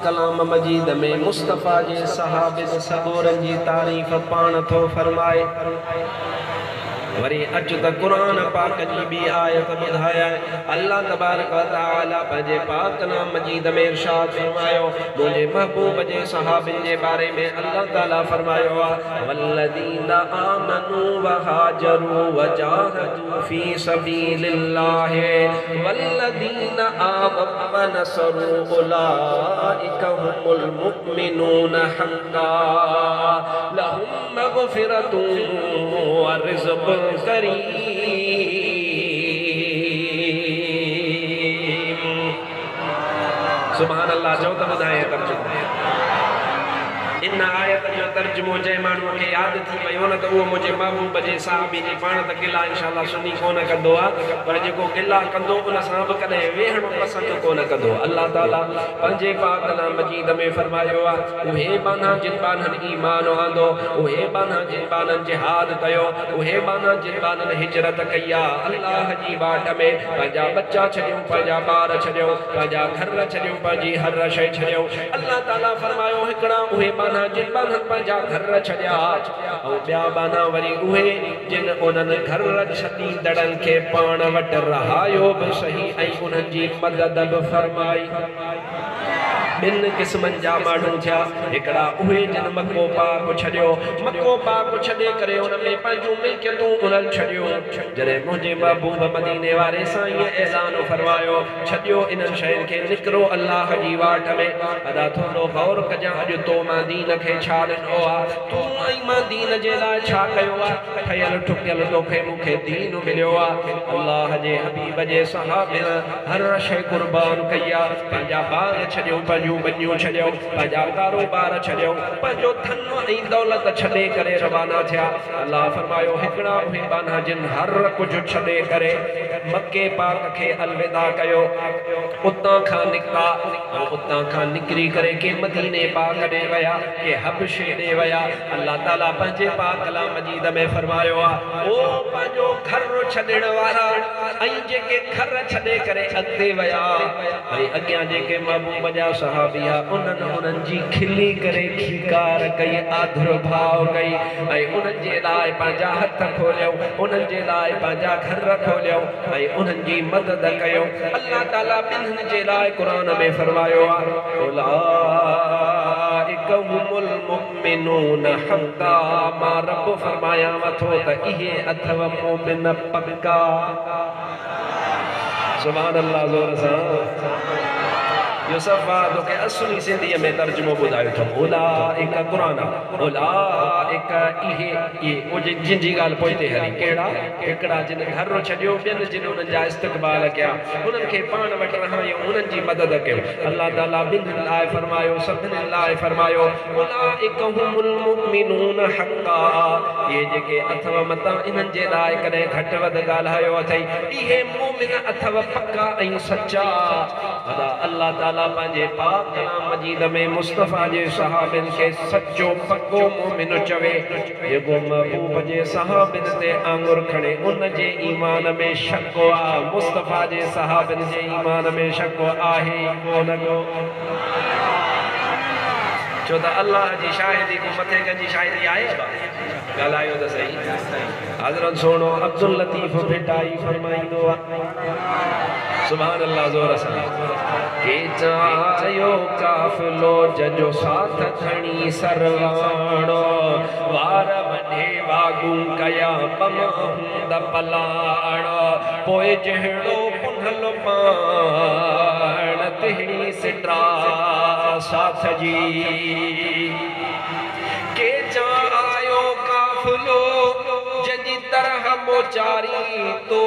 कलाम मजीद में मुस्तफ़ा जे सहाबे सगोरन जी तारीफ़ पाण थो फरमाए वरी अच त कुरान पाक जी भी आयत बुधाया अल्लाह तबारक व तआला पंहिंजे पाक कलाम मजीद में इरशाद फरमायो मुझे महबूब जे सहाबिन जे बारे में अल्लाह ताला फरमायो वल्लदीना आमनू व हाजरू व जाहदू फी सबीलिल्लाह वल्लदीना आवव व नसरू उलाइका हुमुल मुमिनून हक्का लहुम मगफिरतुन व रिज़्क़ुन करीम। सुभान अल्लाह जो तो बुधाए तर्जुमो इन आयत जो तर्जुमो जै माण्हूअ खे यादि थी वियो न त उहो मुंहिंजे महबूब जे साहबी जी पाण त गिला इंशाअल्लाह सुनी कोन कंदो आहे पर जेको गिला कंदो उन सां बि कॾहिं वेहणो पसंदि कोन कंदो। अल्लाह ताला पंहिंजे पाक कलाम मजीद में फरमायो आहे उहे बाना जिन बाननि ईमान आंदो उहे बाना जिन बाननि जिहाद कयो उहे बाना जिन बाननि हिजरत कई आहे अल्लाह जी बाट में पंहिंजा बच्चा छॾियूं पंहिंजा ॿार छॾियूं पंहिंजा घर छॾियूं पंहिंजी हर शइ छॾियूं। अल्लाह ताला फरमायो हिकिड़ा उहे जिन बाननि पंहिंजा घर छॾिया ऐं ॿिया बाना वरी उहे जिन उन्हनि घर छॾींदड़नि खे पाण वटि रहायो बि सही ऐं उन्हनि जी मदद बि फरमाई। ॿिनि क़िस्मनि जा माण्हू थिया हिकिड़ा उहे जिन मको पाक छॾियो मको पाक छॾे करे उन में पंहिंजूं मिल्कियतूं उन्हनि छॾियूं जॾहिं मुंहिंजे महबूब मदीने वारे साईं ऐलान फरमायो छॾियो इन्हनि शयुनि खे निकिरो अल्लाह जी वाट में अदा थोरो गौर कजां अॼु तो मां दीन खे छा ॾिनो आहे तूं ऐं मां दीन जे लाइ छा कयो आहे ठहियल ठुकियल तोखे मूंखे दीन मिलियो आहे। अल्लाह जे हबीब जे सहाबे हर शइ कुर्बान कई आहे पंहिंजा ॿार छॾियो पंहिंजूं बनियूं छॾियो पंहिंजा कारोबार छॾियो पंहिंजो धन ऐं दौलत छॾे करे रवाना थिया। अल्लाह फरमायो हिकिड़ा उहे बाना जिन हर कुझु छॾे करे मके पाक खे अलविदा कयो उतां खां निकिता ऐं उतां खां निकिरी करे के मदीने पाक ॾे विया के हबशे ॾे विया। अल्लाह ताला पंहिंजे पाक कलाम मजीद में फरमायो आहे ओ पंहिंजो घर छॾण वारा ऐं जेके घर छॾे करे अॻिते विया ऐं अॻियां जेके महबूब जा सहाबिया उन्हनि जी खिली करे खीकार कई आदुर्भाव कई ऐं उन्हनि जे लाइ पंहिंजा हथ खोलियो उन्हनि जे लाइ पंहिंजा घर खोलियो ऐं उन्हनि जी मदद कयो। अल्लाह ताला ॿिन्हिनि जे लाइ क़ुरान में फरमायो आहे उलाइका हुमुल मुमिनून हक़्क़ा मां रब फरमायां थो त इहे अथव मोमिन पक्का। सुभान अल्लाह ज़ोर सां यूसुफ तोखे असली सिंधीअ में तर्जुमो ॿुधायो अथमि उलाइका क़ुरान उलाइका इहे जिन जी ॻाल्हि पोइ ते हली कहिड़ा हिकिड़ा जिन घर छॾियो ॿियनि जिन उन्हनि जा इस्तक़बाल कया उन्हनि खे पाण वटि रहायूं उन्हनि जी मदद कयो। अल्लाह ताला ॿिन्हिनि लाइ फरमायो सभिनी लाइ फरमायो उलाइका हुमुल मुमिनून हक़्क़ा इहे जेके अथव मतां इन्हनि जे लाइ कॾहिं घटि वधि ॻाल्हायो अथई इहे मोमिन अथव पक्का ऐं सचा। अल्लाह ताला पंहिंजे पाक कलाम मजीद में मुस्तफ़ा जे सहाबिन खे सचो पक्को मोमिन चवे जेको महबूब जे सहाबिन ते आंगुर खणे उन जे ईमान में शक आहे मुस्तफ़ा जे सहाबिन जे ईमान में शक आहे कोन को छो त अल्लाह जी शाहिदी को मथे कंहिंजी शाहिदी आहे ॻाल्हायो त सही। हज़रत सोनो अब्दुल लतीफ़ भिटाई फरमाईंदो आहे सुभान अल्लाह ज़ोर सां के चायो काफ़िलो जजो साथ खणी सरवाणो वार वॾे वागू कया बमाहूंद पलाणो पोइ जहिड़ो पुनल पाण तहिड़ी सिट्रा साथ जी के चायो काफ़िलो जजी तरह मोचारी तो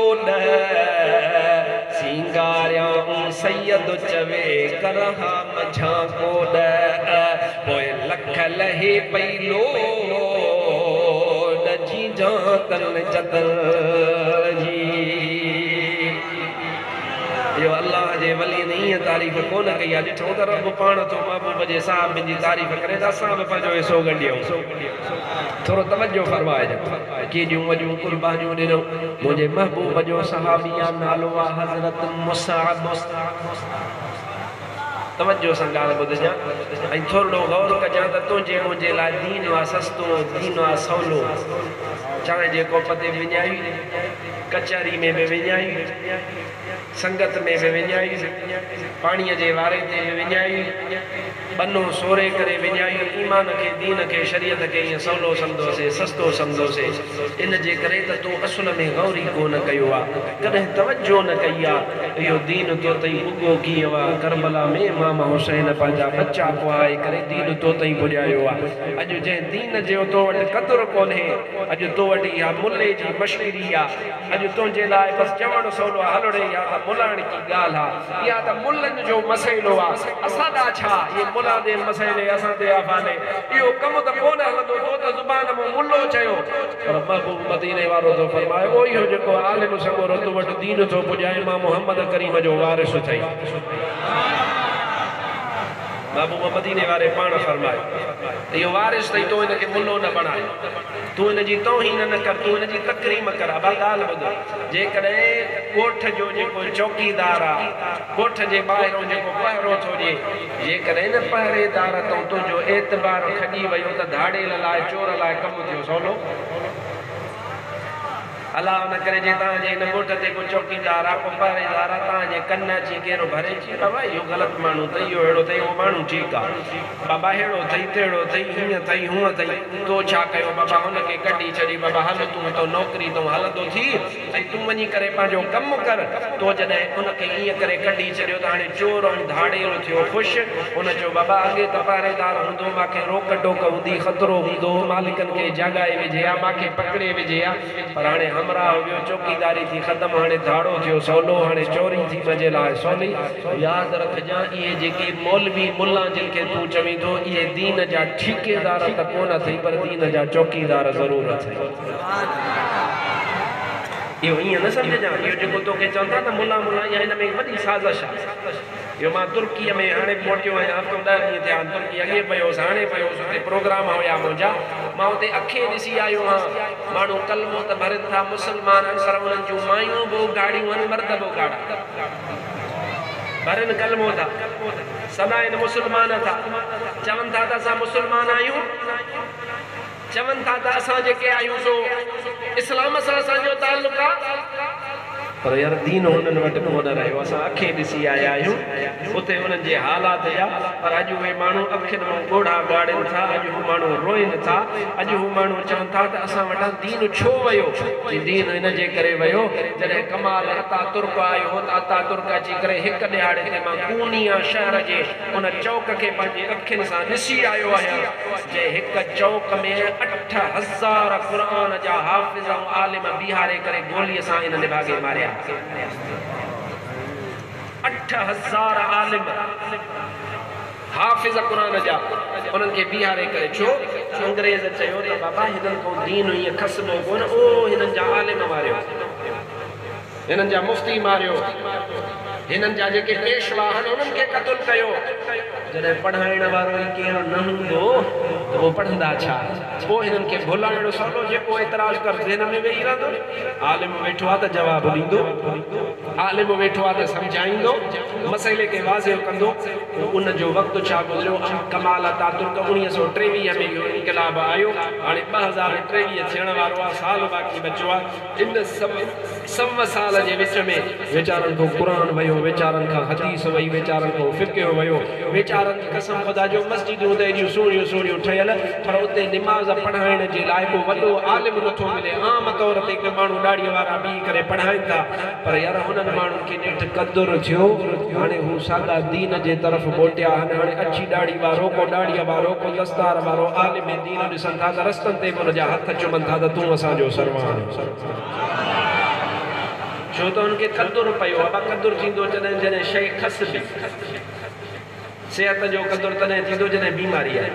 सिंगारिया सैयद चवे करहा मझा को पोइ लख लहे पैलो जी जातल जतल जी। यो अल्लाह जे वली ने ईअं तारीफ़ कोन कई आहे ॾिठो त रब पाण थो महबूब जे साहब जी तारीफ़ करे त असां बि पंहिंजो हिसो गंढियूं थोरो तवजो फरमाइजो केॾियूं वॾियूं कुर्बानियूं ॾिनो मुंहिंजे महबूब जो सहाबी नालो आहे हज़रत मुसअब तवज्जो सां ॻाल्हि ॿुधजां ऐं थोरो गौर कजां त तुंहिंजे मुंहिंजे लाइ दीन आहे सस्तो दीन आहे सवलो चाहे जेको पते विञाई कचहरी में बि विञाई संगत में बि विञाई पाणीअ जे वारे ते बि विञाई बनो सोरे करे विञाई ईमान खे दीन खे शरीयत खे ईअं सवलो सम्झोसीं सस्तो सम्झोसीं इन जे करे त तूं असुल में गौर ई कोन कयो आहे कॾहिं तवज्जो न कई आहे इहो दीन तो ताईं उगो कीअं आहे करबला में इमाम हुसैन पंहिंजा बच्चा कुहाए करे दीन तो ताईं पुॼायो आहे अॼु जंहिं दीन जो तो वटि क़दुरु कोन्हे अॼु तो वटि इहा मुले जी मशकिरी आहे अॼु तुंहिंजे लाइ बसि चवणु सवलो आहे हलड़े या त मुलाण की ॻाल्हि आहे या त मुलनि जो मसइलो आहे असां ॾा छा इहे मुला जे मसइले असां ते आफ़ाले इहो कमु त कोन हलंदो तो त ज़ुबान मां मुलो चयो पर महबूब मदीने वारो तो फरमाए ओ इहो जेको आलिम सॻो रतु वटि दीन थो पुॼाए मां मोहम्मद करीम जो वारिस ठही महबूब मदीने वारे पाण फरमाए इहो वारिस अथई तो हिनखे मुलो न बणाए तूं हिनजी तौहीन न कर तूं हिनजी तकरीम कर अब ॻाल्हि ॿुधो जेकॾहिं ॻोठ जो जेको चौकीदार आहे ॻोठ जे ॿाहिरों जेको पहिरो थो ॾिए जेकॾहिं न पहिरेदार तो तुंहिंजो एतबार खॼी वियो त धाड़ेल लाइ चोर लाइ कमु थियो सवलो अलाह न करे जे तव्हांजे हिन ॻोठ ते को चौकीदार आहे को पहिरेदार आहे तव्हांजे कन अची कहिड़ो भरे अची बाबा इहो ग़लति माण्हू अथई इहो अहिड़ो अथई उहो माण्हू ठीकु आहे बाबा अहिड़ो अथई तहिड़ो अथई हीअं अथई हूअं अथई तो छा कयो बाबा हुनखे कढी छॾी बाबा हल तूं तो नौकिरी तूं हलंदो थी ऐं तूं वञी करे पंहिंजो कमु कर तो जॾहिं उनखे ईअं करे कढी छॾियो त हाणे चोर ऐं धाड़ेलो थियो ख़ुशि हुन चयो बाबा अॻे त पहिरेदार हूंदो मूंखे रोक टोक हूंदी ख़तरो हूंदो मालिकनि खे जॻाए विझे हा मूंखे पकिड़े विझे हा पर हाणे हमरा वियो चौकीदारी थी ख़तमु हाणे धाड़ो थियो सवलो हाणे चोरी थी मुंहिंजे लाइ सवली यादि रखजांइ इहे जेके मौलवी मुल्ला जिन खे तूं चवीं थो इहे दीन जा ठीकेदार त कोन अथई पर दीन जा चौकीदार ज़रूरु अथई इहो ईअं न सम्झजांइ इहो जेको तोखे चवनि था न मुल्ला मुल्ला इहा हिन में वॾी साज़िश आहे इहो मां तुर्कीअ में हाणे मोटियो आहियां हफ़्तो 10 ॾींहं थिया तुर्की अॻे पियोसि हाणे पियोसि हुते प्रोग्राम हुया मुंहिंजा मां हुते अखे ॾिसी आयो आहियां माण्हू कलमो त भरनि था मुस्लमान आहिनि पर उन्हनि जूं मायूं बि गाड़ियूं आहिनि मर्द बि गाड़ा भरनि कलमो था सदा आहिनि मुस्लमान था चवनि था त असां मुस्लमान आहियूं चवनि था त असां जेके आहियूं सो इस्लाम सां असांजो ताल्लुक़ आहे पर यार दीन उन्हनि वटि कोन रहियो असां अखे ॾिसी आया आहियूं उते उन्हनि जे हालात हुया पर अॼु उहे माण्हू अखियुनि मां ॻोढ़ा ॻाड़नि था अॼु हू माण्हू रोइनि था अॼु हू माण्हू चवनि था त असां वटां दीन छो वियो दीन हिन जे करे वियो जॾहिं कमाल अता तुर्क आयो हो त अता तुर्क अची करे हिकु ॾियारे ते मां कूनिया शहर जे उन चौक खे पंहिंजी अखियुनि सां ॾिसी आयो आहियां जंहिं हिकु चौक में 8000 क़ुर जा हाफ़िज़ ऐं आलिम बीहारे करे गोलीअ सां हिननि भागे मारिया 8000 आलिम हाफ़िज़ क़ुरान जा उन्हनि खे बीहारे करे छो अंग्रेज़ चयो त बाबा हिननि खां दीन ईअं खसबो कोन ओ हिननि जा आलिम मारियो हिननि जा मुफ़्ती मारियो हिननि जा जेके पेशवा आहिनि उन्हनि खे क़तल कयो जॾहिं पढ़ाइण वारो ई केरु न हूंदो त उहो पढ़ंदा छा पोइ हिननि खे भुलाइणो सवलो जेको एतिराज़ कर ज़हन में वेही रहंदो आलिम वेठो आहे त जवाबु ॾींदो आलिम वेठो आहे त सम्झाईंदो मसइले खे वाज़िह कंदो उन जो वक़्तु छा गुज़रियो कमाल अतातुर्क 1923 में इहो इनक़लाब आयो हाणे 2023 थियण वारो आहे साल बाक़ी बचियो आहे इन सव साल जे विच में वीचारनि खां क़ुरान वियो वीचारनि खां हदीस वई वीचारनि खां फ़िक़्ह वियो वीचारनि जी कसम ख़ुदा जो मस्जिदूं त एॾियूं सुहिणियूं सुहिणियूं ठहियल पर उते निमाज़ पढ़ाइण जे लाइ को वॾो आलिम नथो मिले आम तौर ते हिकु माण्हू ॾाड़ीअ वारा बीह करे पढ़ाइनि था पर यार हुननि माण्हुनि खे ॾेठि क़दुरु थियो हाणे हू साॻा दीन जे तरफ़ मोटिया आहिनि हाणे अची ॾाड़ी वारो को ॾाड़ीअ वारो को दस्तार वारो आलिम दीन ॾिसनि था त रस्तनि ते बि हुनजा हथ चुमनि था त तूं असांजो सरवान छो त हुनखे क़दुरु पियो आहे क़दुरु थींदो जॾहिं जॾहिं शइ खसबी सिहत जो क़दुरु तॾहिं थींदो जॾहिं बीमारी आहे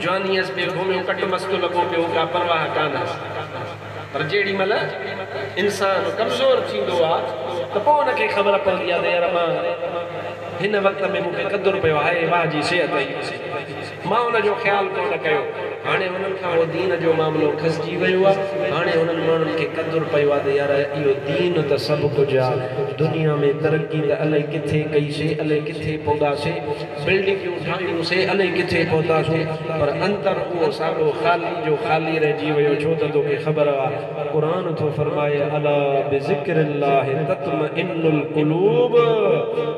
जवानीअ में घुमियो कट मस्तु लॻो पियो का परवाह कान पर जेॾी महिल इंसानु कमज़ोर थींदो आहे त पोइ हुनखे ख़बर पवंदी आहे त यार मां हिन वक़्त में मूंखे क़दुरु पियो आहे वाह जी सिहत मां हुनजो ख़्यालु कोन कयो हाणे हुननि खां उहो दीन जो मामिलो खसिजी वियो आहे हाणे हुननि माण्हुनि खे क़दुरु पियो आहे त यार इहो दीन त सभु कुझु आहे दुनिया में तरक्की त अले किथे कई से अले किथे पौधा से बिल्डिंगूं ठाहियूं से अले किथे पौधा सो पर अंदर वो सारो खाली जो खाली रह जी वयो छो त तोखे ख़बर आ कुरान तो फरमाए अला बिज़िक्रिल्लाह तत्मइन्नुल क़ुलूब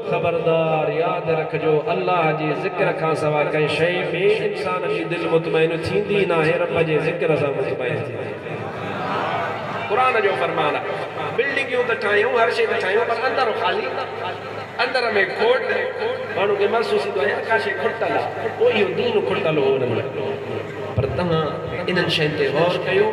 खबरदार याद रखजो अल्लाह जे ज़िक्र खां सवा कई शय में इंसान जी दिल मुतमइन थींदी ना है रब जे ज़िक्र सां मुतमइन थींदी कुरान जो फरमान है बिल्डिंगूं त ठाहियूं हर शइ त ठाहियूं पर अंदर खाली अंदर में खोट माण्हू खे महसूस थींदो आहे का शइ खुटल आहे पोइ इहो दीन खुटल हो हुन में पर तव्हां इन्हनि शयुनि ते गौर कयो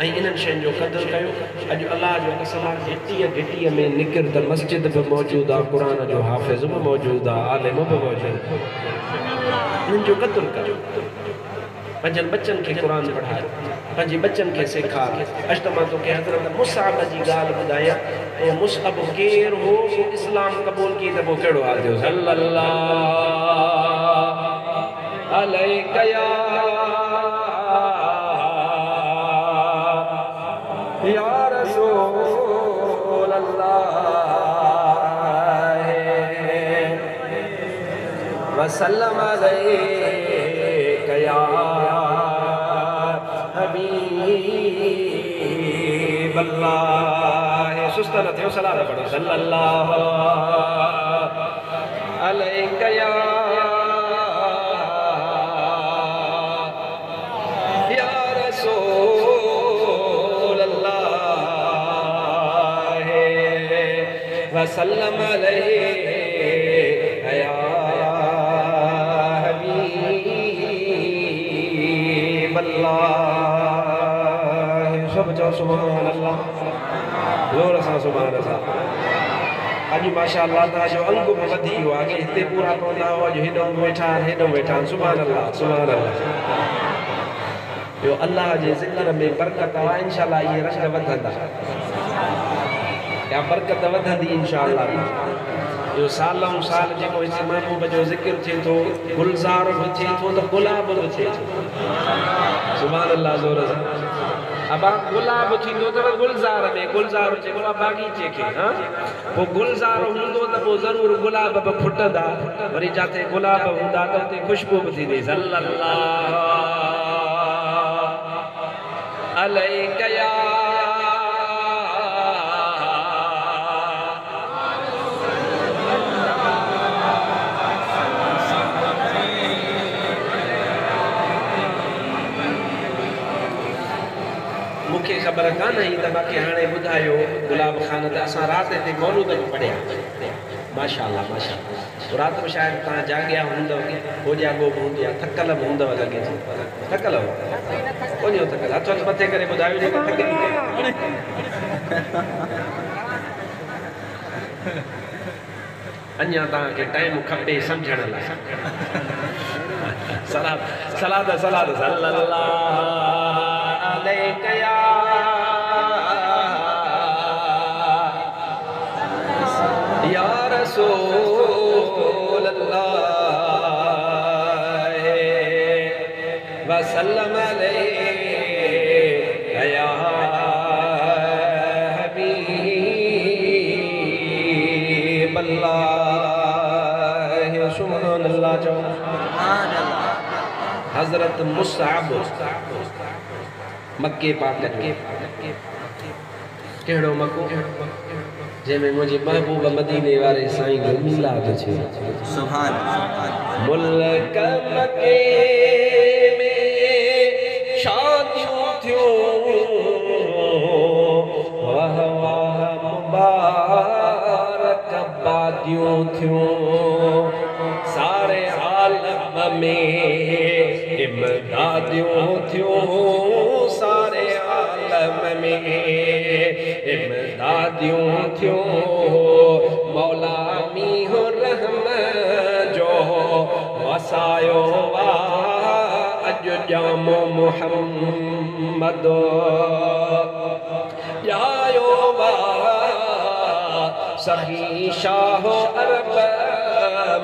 ऐं इन्हनि शयुनि जो क़दुरु कयो अॼु अलाह जो कसम आहे घिटीअ में निकिर त मस्जिद बि मौजूदु आहे क़ुरान जो हाफ़िज़ बि मौजूदु आहे आलिम बि मौजूदु इन्हनि जो क़दुरु कयो पंहिंजनि बच्चनि खे क़ुरान पढ़ायो पंहिंजे बच्चनि खे सेखार अॼु त मां तोखे हज़रत मुसअब जी ॻाल्हि ॿुधायां ऐं मुसअब केरु हो इस्लाम क़बूल की त पोइ कहिड़ो हाल थियो सल्लल्लाहु अलैहि या रसूल अल्लाह वसल्लम अलैका या हबीब अल्लाह सुस्त न थियो सलाम पढ़ो सल्लल्लाहु अलैका या वसल्लम अलैहि या हबीब अल्लाह सब चओ सुभान अल्लाह ज़ोर सां सुभान अल्लाह अॼु माशाअल्लाह तव्हांजो अंग बि वधी वियो आहे हिते पूरा पवंदा हुआ अॼु हेॾो वेठा सुभान अल्लाह ॿियो अल्लाह जे ज़िक्र में बरकत आहे इंशाअल्लाह इहे रंग वधंदा या बरकत वधंदी इंशाअल्लाह जो सालों साल जेको इस महबूब जो ज़िक्र थिए थो गुलज़ार बि थिए थो त गुलाब बि थिए थो सुभान अल्लाह ज़ोर सां अब गुलाब थींदो अथव गुलज़ार में गुलज़ार चइबो आहे बाग़ीचे खे हा पोइ गुलज़ार हूंदो त पोइ ज़रूरु गुलाब बि फुटंदा वरी जिते गुलाब हूंदा त उते ख़ुशबू बि थींदी सल्लल्लाहु अलैका या मूंखे ख़बर कान हुई त बाक़ी हाणे ॿुधायो गुलाब खान त असां राति ते मौलूद बि पढ़िया माशाअल्लाह माशाअल्लाह राति में शायदि तव्हां जाॻिया हूंदव होॼा गो बि हूंदी आहे थकल बि हूंदव लॻे थो थकल हो कोन थकल हथ मथे करे ॿुधायो जेका थकली अञा तव्हांखे टाइम खपे सम्झण लाइ सलाद सल्लल्लाहु अलैका या रसूल अल्लाह वसल्लम अलैका या हबीब अल्लाह सुभान अल्लाह जो हजरत मुसअब मक्के पाक के केड़ो मको जंहिंमें मुंहिंजे महबूब मदीने वारे साईं जो मिलाद छे सुभान मुल्क मक्के में शादियूं थियूं वाह वाह मुबारक बादियूं थियूं सारे आलम में इमदादियूं थियूं सारे आलम में इमदादियूं थियूं मौला मीहो रहम जो वसायो वा अॼु ॼामो मुहम्मद ॼायो वा सही शाह अरब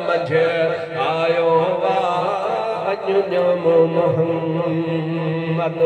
मंझ आयो वा अॼु ॼामो मुहम्मद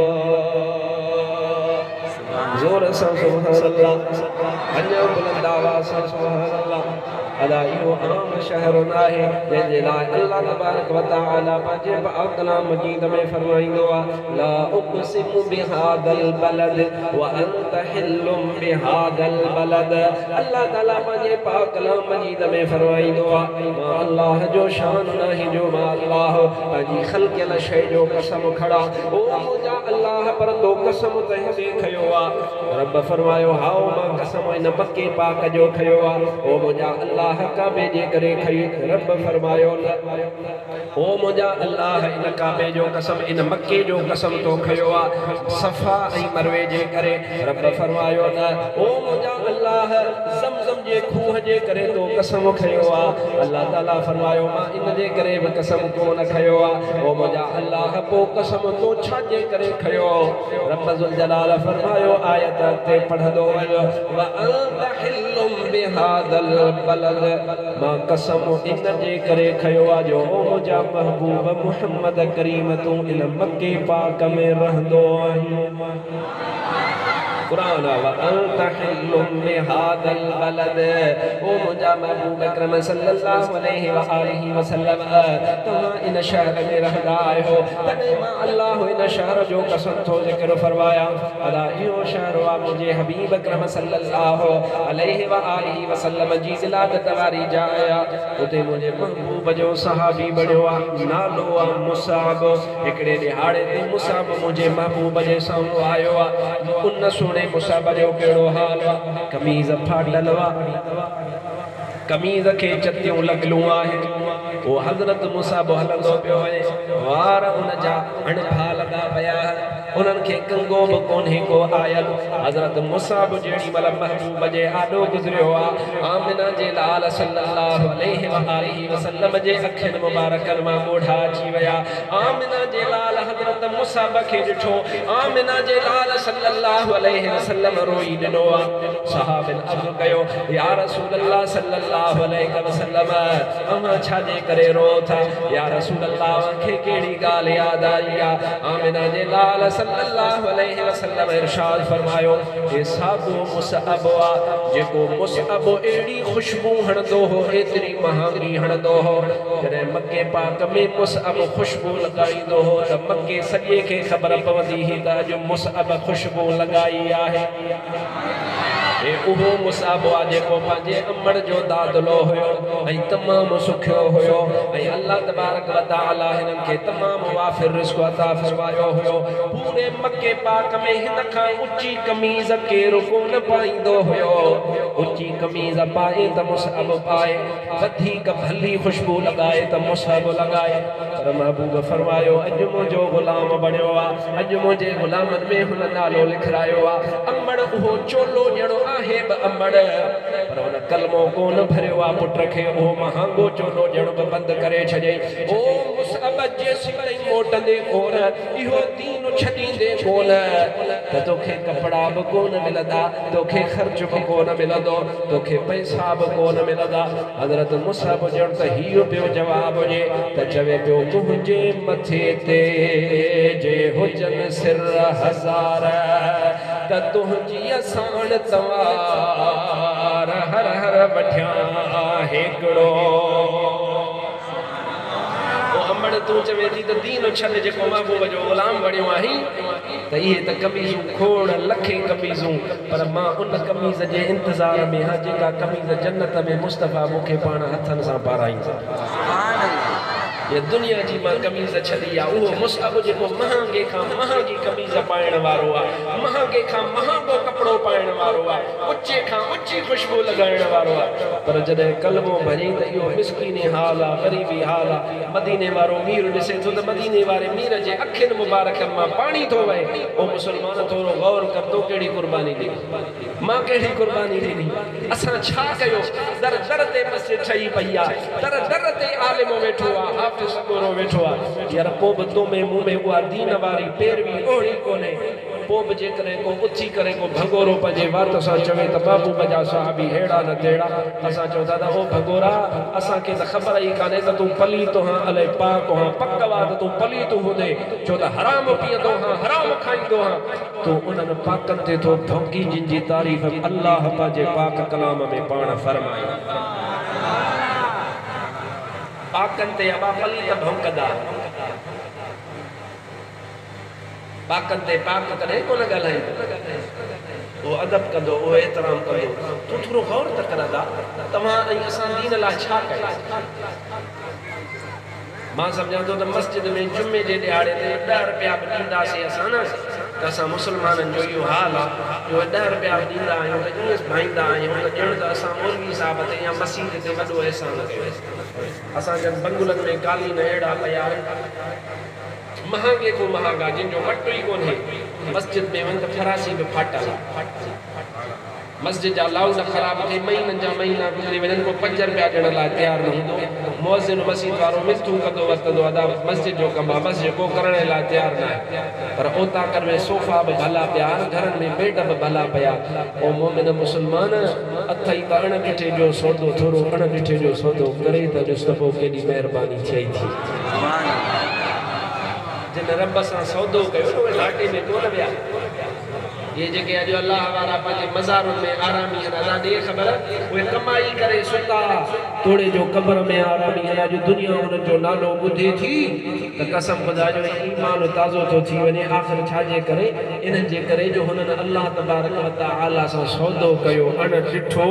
ज़ोर सां सुभान अल्लाह अञा बुलंद आवाज़ सां सुभान अल्लाह अला इहो आम शहर आहे जंहिंजे लाइ अल्लाह तबारक व तआला पंहिंजे पाक कलाम मजीद में फरमाईंदो आहे ला उक़सिमु बिहादल बलद व अंत हिल्लुम बिहादल बलद अल्लाह ताला पंहिंजे पाक कलाम मजीद में फरमाईंदो आहे मां अल्लाह जो शान नाही जो मां अल्लाह पंहिंजी ख़ल्क़ियल शइ जो कसम खड़ा ओ मुंहिंजा अल्लाह पर तो कसम तंहिंजे खयो आहे रब फरमायो हाओ मां कसम इन मके पाक जो खयो आहे ओ मुंहिंजा अल्लाह काबे जे करे खई रब फरमायो ओ मुंहिंजा अल्लाह इन काबे जो कसम इन मके जो कसम तो खयो आहे सफ़ा ऐं मरवे जे करे रब फरमायो न ओ मुंहिंजा अल्लाह ज़मज़म जे खूह जे करे तो कसम खयो आहे अल्लाह ताला फरमायो मां इन जे करे बि कसम कोन खयो आहे ओ मुंहिंजा अल्लाह पोइ कसम तो छा जे करे खयो रब ज़ुल जलाल फरमायो आयत ते पढ़ंदो वञो व अंत हिल्लुम बिहादल बलद मां कसम इन जे करे खयो आहे जो ओ मुंहिंजा महबूब मुहम्मद करीम तूं इन मके पाक में रहंदो आहीं कुरान व अंत हिल्लुम बिहादल बलद ओ मुंहिंजा महबूब अकरम सल्लल्लाहु अलैहि व आलिहि वसल्लम तव्हां इन शहर में रहंदा आहियो तॾहिं मां अल्लाह इन शहर जो कसम थो ज़िक्र फरमाया अला इहो शहर आहे मुंहिंजे हबीब अकरम सल्लल्लाहु अलैहि व आलिहि वसल्लम जी इलादत वारी जाइ आहे उते मुंहिंजे महबूब जो सहाबी बणियो आहे नालो आहे मुसाब हिकिड़े ॾिहाड़े ते मुसाब मुंहिंजे महबूब जे साम्हूं आयो आहे उन सुणे मुसाब जो कहिड़ो हाल आहे कमीज़ फाटल आहे कमीज़ के चतियूं लॻलूं आहिनि वो हज़रत मुसाब हलंदो पियो वञे वार उन जा अणभा लॻा पिया उन्हनि खे कंगो बि कोन्हे को आयल हज़रत मुसाब जेॾी महिल महबूब जे आॾो गुज़रियो आहे आमिना जे लाल सल्लल्लाहु अलैहि व आलिहि वसल्लम जे अखियुनि मुबारकनि मां ॻोढ़ा अची विया आमिना जे लाल हज़रत मुसाब खे ॾिठो आमिना जे लाल सल्लल्लाहु अलैहि वसल्लम रोई ॾिनो आहे सहाबनि अर्ज़ कयो या रसूल अल्लाह सल्लल्लाहु अलैहि वसल्लम अव्हां छाजे करे रो था या रसूल अल्लाह खे कहिड़ी ॻाल्हि यादि आई आहे आमिना जे लाल सल्लल्लाहु अलैहि वसल्लम इरशाद फरमायो हे साॻो मुसअब आहे जेको मुसअब एड़ी खुशबू हणंदो हो एतिरी महांगी हणंदो हो जॾहिं मके पाक में मुसअब खुशबू लॻाईंदो हो त मके सॼे खे ख़बर पवंदी हुई त अॼु मुसअब खुशबू लॻाई आहे ए उहो मुसाब आहे जेको पंहिंजे अमड़ जो दादलो हुयो ऐं तमामु सुखियो हुयो ऐं अल्लाह तबारक व तआला हिननि खे तमामु वाफ़िर रिज़्क़ अता फरमायो हुयो पूरे मके पाक में हिन खां ऊची कमीज़ केरु कोन पाईंदो हुयो ऊची कमीज़ पाए त मुसाब पाए वधीक भली खुशबू लॻाए त मुसाब लॻाए पर महबूब फरमायो अॼु मुंहिंजो ग़ुलाम बणियो आहे अॼु मुंहिंजे ग़ुलामनि में हुन नालो लिखायो आहे अमड़ उहो चोलो ॼणो आहे बि अमड़ पर हुन कलमो कोन भरियो आहे पुट खे उहो महांगो चोलो ॼणो बि बंदि करे छॾियईं ओ मुसअब जेसीं ताईं मोटंदे कोन इहो दीन छॾींदे कोन त तोखे कपिड़ा बि कोन मिलंदा तोखे ख़र्च बि कोन मिलंदो तोखे पैसा बि कोन मिलंदा हज़रत मुसअब ॼण त हीउ पियो जवाब ॾिए त चवे पियो तुंहिंजे मथे ते जे हुजनि सिर हज़ार त तुंहिंजी असां तवार हर हर वठियां हिकिड़ो अमड़ तूं चवे थी त दीन छॾ जेको महबूब जो ग़ुलाम बणियो आहीं त इहे त कमीज़ूं खोड़ लखे कमीज़ूं पर मां उन कमीज़ जे इंतज़ार में हा जेका कमीज़ जन्नत में मुस्तफ़ा मूंखे पाण हथनि सां पाराईंदा ये दुनिया जी मां कमीज़ छॾी आहे उहो मुसअब जेको महांगे खां महांगी कमीज़ पाइण वारो आहे महांगे खां महांगो कपिड़ो पाइण वारो आहे ऊचे खां ऊची खुशबू लॻाइण वारो आहे पर जॾहिं कलमो भरी त इहो मिसकीनी हाल आहे ग़रीबी हाल आहे मदीने वारो मीर ॾिसे थो त मदीने वारे मीर जे अखियुनि मुबारकनि मां पाणी थो वहे ओ मुसलमान थोरो गौर कर तो कहिड़ी कुर्बानी ॾिनी मां कहिड़ी कुर्बानी ॾिनी असां छा कयो दर दर ते मस्जिद ठही पई आहे दर दर ते आलिम वेठो आहे सगोरो वेठो आहे यार पोइ बि तो में मुंह में उहा दीन वारी पैरवी ओड़ी कोन्हे पोइ बि जेकॾहिं को उथी करे को भगोरो पंहिंजे वात सां चवे त महबूब जा सहाबी हेड़ा न तेड़ा असां चऊं दादा ओ भगोरा असांखे त ख़बर ई कान्हे त तूं पलीत हां अलाए पाक हां पक वा त तूं पलीत हूंदे छो त हराम पीअंदो हां हराम खाईंदो हां तूं उन्हनि पाकनि ते थो भौंकी जिन जी तारीफ़ अल्लाह पंहिंजे पाक कलाम में पाण फरमाई पाकनि ते अबा पलीत भौंकदा पाकनि ते पाक कॾहिं कोन ॻाल्हाईंदो वो अदब कंदो वो एहतराम कंदो तूं थोरो गौर त करंदा तव्हां ऐं असां दीन लाइ छा कयो मां सम्झां थो त मस्जिद में जुमे जे ॾियारे ते 10 रुपया बि ॾींदासीं असां न त असां मुस्लमाननि जो इहो हाल आहे जो 10 रुपया बि ॾींदा आहियूं त ईअं भाईंदा आहियूं त ॼण त असां मौलवी साहिब ते या मसीद ते वॾो अहसान कयो असांजे बंगुलनि में कालीन अहिड़ा पिया महांगे को महांगा जिनजो मटो ई कोन्हे मस्जिद में वञ त फरासी बि फाटल मस्जिद जा लाउज़ ख़राब थे महीननि जा महीना गुज़री वञनि को 5 रुपया ॾियण लाइ तयारु न हूंदो मुअज़िन मस्जिद वारो मिथूं कंदो वरितंदो अदा मस्जिद जो कमु आहे मस्जिद को करण लाइ तयारु न आहे पर ओता कर में सोफ़ा बि भला पिया घरनि में बेड बि भला पिया ओ मोमिन मुस्लमान अथई त अणॾिठे जो सौदो थोरो अणॾिठे जो सौदो करे त ॾिस त पोइ केॾी महिरबानी थिए थी जिन रब सां सौदो कयो न उहे घाटे में कोन विया ये जेके अॼु अल्लाह वारा पंहिंजे मज़ारुनि में आरामी आहिनि अदा ॾे ख़बर उहे कमाई करे सुता तोड़े जो क़ब्र में आरामी आहिनि अॼु दुनिया उन्हनि जो नालो ॿुधे थी त कसम ख़ुदा जो ईमान ताज़ो थो थी वञे आख़िर छाजे करे इन्हनि जे करे जो हुननि अल्लाह तबारक व तआला सां सौदो कयो अण ॾिठो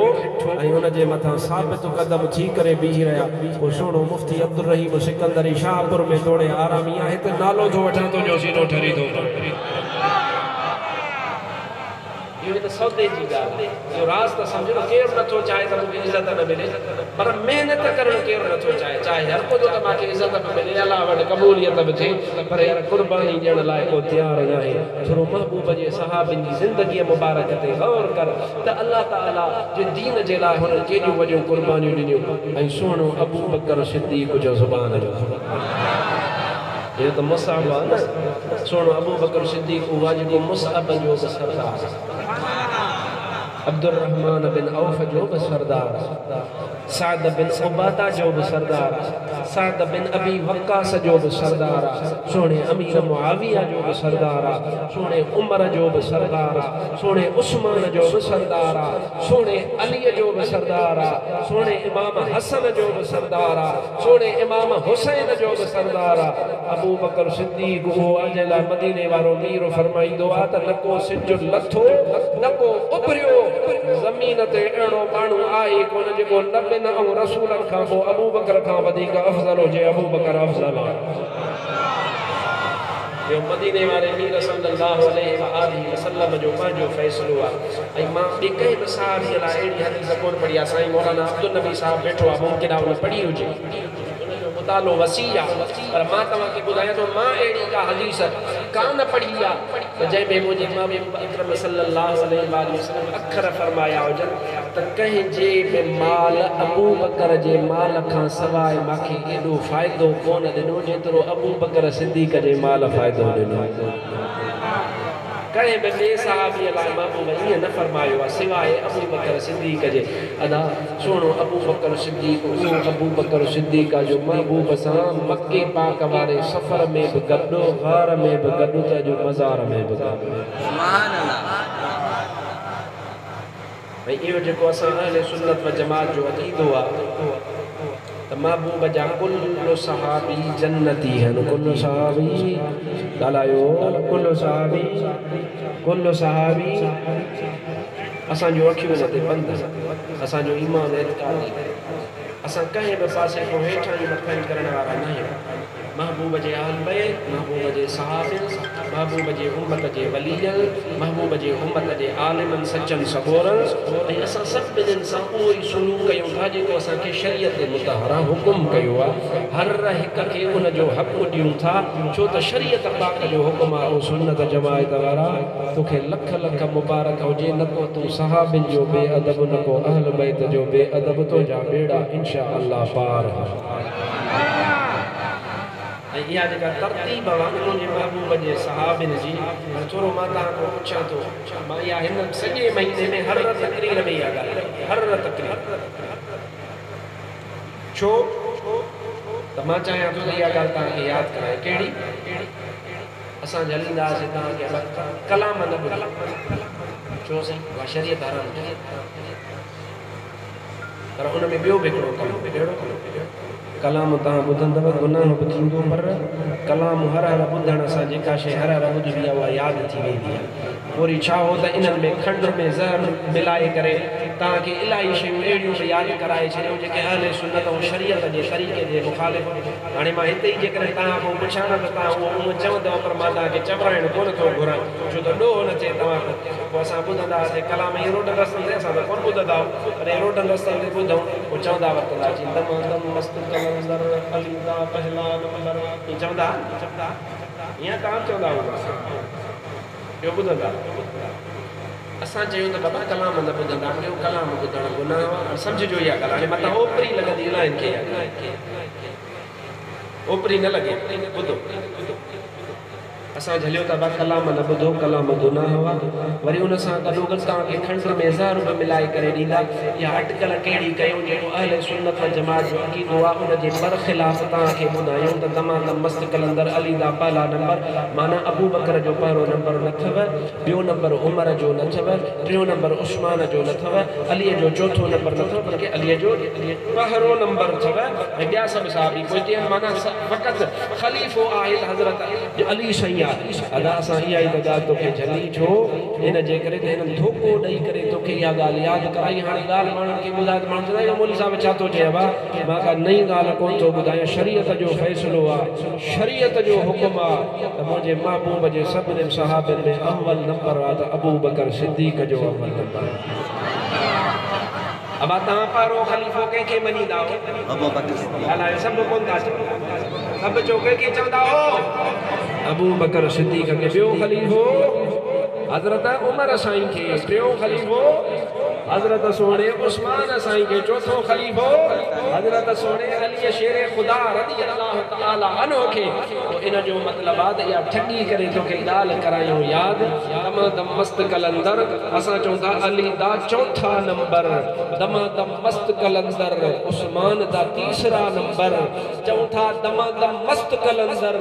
ऐं उनजे मथां साबित क़दम थी करे बीही रहिया पोइ सुहिणो मुफ्ती अब्दुल रहीम सिकंदरी शाहपुर में तोड़े आरामी आहे हिते नालो थो वठां थो जो सीधो ठरी थो इहो त सौदे जी ॻाल्हि इहो राज़ त सम्झो न केरु नथो चाहे त मूंखे इज़त न मिले पर महिनत करणु केरु नथो चाहे चाहे हर को जो त मूंखे इज़त बि मिले अलाह वटि क़बूलियत बि थिए पर यार क़ुर्बानी ॾियण लाइ को तयारु न आहे थोरो महबूब जे सहाबनि जी ज़िंदगीअ मुबारक ते गौर कर त अल्लाह ताला जे दीन जे लाइ हुननि केॾियूं वॾियूं क़ुर्बानियूं ॾिनियूं ऐं सुहिणो अबू बकर सिद्दीक़ जो ज़ुबान जो ये तो मुसअब है ना सुनो अबू बकर सिद्दीक़ हुआ जो मुसअब जो सरदार अब्दुल रहमान बिन औफ जो सरदार साद बिन उबादा जो सरदार साद बिन अबी वक्कास जो सरदार सोने अमीर मुआविया जो सरदार सोने उमर जो सरदार सोने उस्मान जो सरदार सोने अली जो सरदार सोने इमाम हसन जो सरदार सोने इमाम हुसैन जो सरदार अबू बकर सिद्दीक़ वो अजला मदीने वारो मीर फरमाइंदो आ त नको सिज लथो नको उभरियो ज़मीन ते अहिड़ो माण्हू आहे कोन जेको नबियुनि ऐं रसूलनि खां पोइ अबू बकर खां वधीक अफ़ज़ल हुजे अबू बकर अफ़ज़ल आहे जो मदीने वारे मीर सल्लल्लाहु अलैहि वसल्लम जो पंहिंजो फ़ैसिलो आहे ऐं मां ॿी कंहिं बि सहाबीअ लाइ अहिड़ी हदीस कोन पढ़ी आहे साईं मौलाना अब्दुल नबी साहब वेठो आहे मुमकिन आहे उन पढ़ी हुजे मुतालो वसी आहे पर मां तव्हांखे ॿुधायां थो मां अहिड़ी का हदीस कान पढ़ी आहे त जंहिंमें मुंहिंजे महबूब अकरम सल्लल्लाहु अलैहि वसल्लम अखर फरमाया हुजनि त कंहिंजे बि माल अबू बकर जे माल खां सवाइ मूंखे एॾो फ़ाइदो कोन ॾिनो जेतिरो अबू बकर सिद्दीक़ जे माल फ़ाइदो ॾिनो कंहिं बि ॿिए सहाबीअ लाइ महबूब ईअं न फरमायो आहे सवाइ अबू बकर सिद्दीक़ जे अदा सुहिणो अबू बकर सिद्दीक़ उहो अबू बकर सिद्दीक़ जो महबूब सां मके पाक वारे सफ़र में बि गॾु गार में बि गॾु त जो मज़ार में बि गॾु सुभान अल्लाह भई इहो जेको असां अहले सुन्नत व जमात जो अक़ीदो आहे त महबूब जा कुल्लु सहाबी जन्नती आहिनि कुल्लु सहाबी ॻाल्हायो कुल्लु सहाबी असांजो अखियूं हिन ते बंदि असांजो ईमान एतिक़ाद असां कंहिं बि पासे खां हेठां ई मथां ई करण वारा न आहियूं महबूब जे अहल बैत महबूब जे सहाबन महबूब जे उम्मत जे वलीयन महबूब जे उम्मत जे आलिमन सच्चन सबोरन ऐं असां सभु ॿिन्हिनि सां उहो ई सुलूक कयूं था जेको असांखे शरीयत मुतहरा हुकुम कयो आहे हर हिक खे उन जो हक़ ॾियूं था छो त शरीयत पाक जो हुकुम आहे ऐं सुन्नत जमायत वारा तोखे लख लख मुबारक हुजे न को तूं सहाबिन जो बेअदब न को अहल बैत जो बेअदब तुंहिंजा बेड़ा इंशा अल्लाह पार इहा जेका तरतीब आहे मुंहिंजे महबूब जे सहाबिन जी थोरो मां तव्हां खां पुछां थो मां इहा हिन सॼे महीने में हर तकरीर में इहा ॻाल्हि हर तकरीर छो त मां चाहियां थो त इहा ॻाल्हि तव्हांखे यादि कराए कहिड़ी असां हलींदासीं तव्हांखे कलाम न ॿुधो छो साईं उहा शरीयत हराम पर उन में ॿियो बि हिकिड़ो कमु कहिड़ो कलाम तव्हां ॿुधंदव गुनाह बि थींदो पर कलाम हर हर ॿुधण सां जेका शइ हर हर ॿुधबी आहे उहा यादि थी वेंदी आहे वरी छा हो त इन्हनि में खंड में ज़हर मिलाए करे तव्हांखे इलाही शयूं अहिड़ियूं बि यादि कराए छॾियूं जेके अहले सुन्नत ऐं शरीयत जे तरीक़े जे मुखालिफ़ हाणे मां हिते ई जेकॾहिं तव्हां खां पुछां न त तव्हां उहो चवंदव पर मां तव्हांखे चवराइण कोन थो घुरां छो त ॾोह न थिए तव्हांखे पोइ असां ॿुधंदा हुआसीं कलाम इहे रोड रस्तनि ते असां त कोन ॿुधंदा आहियूं पर इहे रोडनि रस्तनि ते ॿुधूं पोइ चवंदा वरितंदासीं दम मस्तु कलंदर अलीदा पहला नंबर ईअं चवंदा ईअं तव्हां चवंदा हुआ ॿियो ॿुधंदा असां चयूं त बाबा कलाम न ॿुधंदा ॿियो कलाम ॿुधणु गुनाह सम्झिजो इहा ॻाल्हि हाणे मथां ओपरी लॻंदी इलाही खे ओपरी न लॻे ॿुधो असां झलियो था कलाम न ॿुधो कलाम गुनाह हुआ वरी उन सां गॾो गॾु तव्हांखे खंड में ज़हर बि मिलाए करे ॾींदा या अटकल कहिड़ी कयूं जहिड़ो अहले सुन्नत जमात जो अक़ीदो आहे उनजे बरख़िलाफ़ तव्हांखे ॿुधायूं त तमामु मस्तु कलंदर अली दा पहला नंबर माना अबू बकर जो पहिरों नंबर न अथव ॿियो नंबर उमर जो न अथव टियों नंबर उस्मान जो न अथव अलीअ जो चोथों नंबर न अथव बल्कि अलीअ जो पहिरों नंबर अथव ऐं ॿिया सभु साहबी कोई चवनि माना फ़क़ति ख़लीफ़ो आहे हज़रत अली साईं अदा असां इहा ई त ॻाल्हि तोखे झली छो इन जे करे त हिननि धोखो ॾेई करे तोखे इहा ॻाल्हि यादि कराई हाणे ॻाल्हि माण्हुनि खे ॿुधाए त माण्हू चवंदा मौलवी साहिब छा थो चए मां का नई ॻाल्हि कोन थो ॿुधायां शरीयत जो फ़ैसिलो आहे शरीयत जो हुकुम आहे त मुंहिंजे महबूब जे सभिनी सहाबनि में अव्वल नंबर आहे त अबू बकर सिद्दीक़ जो अव्वल नंबर अब तव्हां पहिरों ख़लीफ़ो कंहिंखे मञींदा हलायो सभु कोन था चओ सभु चओ कंहिंखे चवंदा हो अबू बकर सिद्दीक़ खे ॿियो ख़लीफ़ो हज़रत उमर साईं खे टियों ख़लीफ़ो हज़रत सोणे उस्मान साईं खे चौथों ख़लीफ़ो हज़रत सोणे अली शेर ख़ुदा रज़ी अल्लाह तआला अन्हु खे इन जो मतिलबु आहे त इहा ठगी करे तोखे ॻाल्हि करायूं यादि दमादम मस्त कलंदर असां चऊं था अली दा चौथा नंबर दमादम मस्त कलंदर उस्मान दा तीसरा नंबर चऊं था दमादम मस्त कलंदर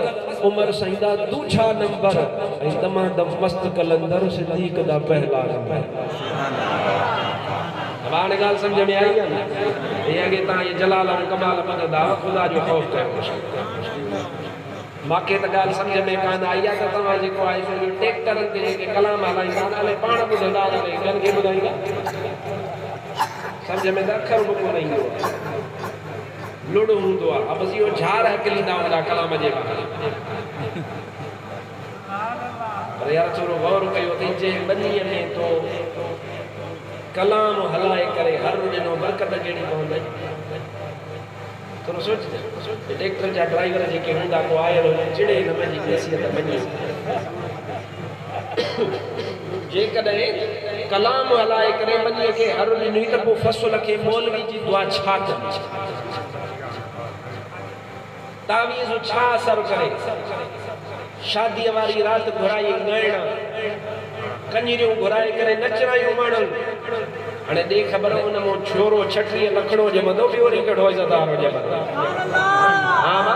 उमर साईं दा दूजा नंबर ऐं दमादम मस्त कलंदर सिद्दीक़ दा पहला नंबर हाणे ॻाल्हि सम्झ में आई आहे न इहा अॻे तव्हां इहे जलाल ऐं कमाल ॿुधंदा ख़ुदा जो ख़ौफ़ कयो मूंखे त ॻाल्हि सम्झ में कान आई आहे त तव्हां जेको आहे ट्रैक्टरनि ते जेके कलाम हलाईंदा आहिनि अलाए पाण ॿुधंदा ॿियनि खे ॿुधाईंदा सम्झ में त अखर बि कोन ईंदो आहे लुड़ हूंदो आहे बसि इहो झार हकलींदा हूंदा कलाम जे पर यार थोरो गौर कयो त जंहिं ॿनीअ में तो कलाम हलाए करे हर ॾिनो बरकत कहिड़ी पवंदी थोरो सोच ट्रैक्टर जा ड्राइवर जेके हूंदा को आयल चिड़े न पंहिंजी हैसियत बनी जेकॾहिं कलाम हलाए करे ॿनीअ खे हर ॾिनो त पोइ फ़सुल खे मौलवी जी दुआ छा कंदी तावीज़ छा असर करे शादीअ वारी राति घुराई ॻाइणा कंजरियूं घुराए करे नचरायूं माण्हुनि हाणे ॾे ख़बर उन मां छोरो 36 लखड़ो ॼमंदो ॿियो वरी कहिड़ो इज़तदार ॼमंदो हा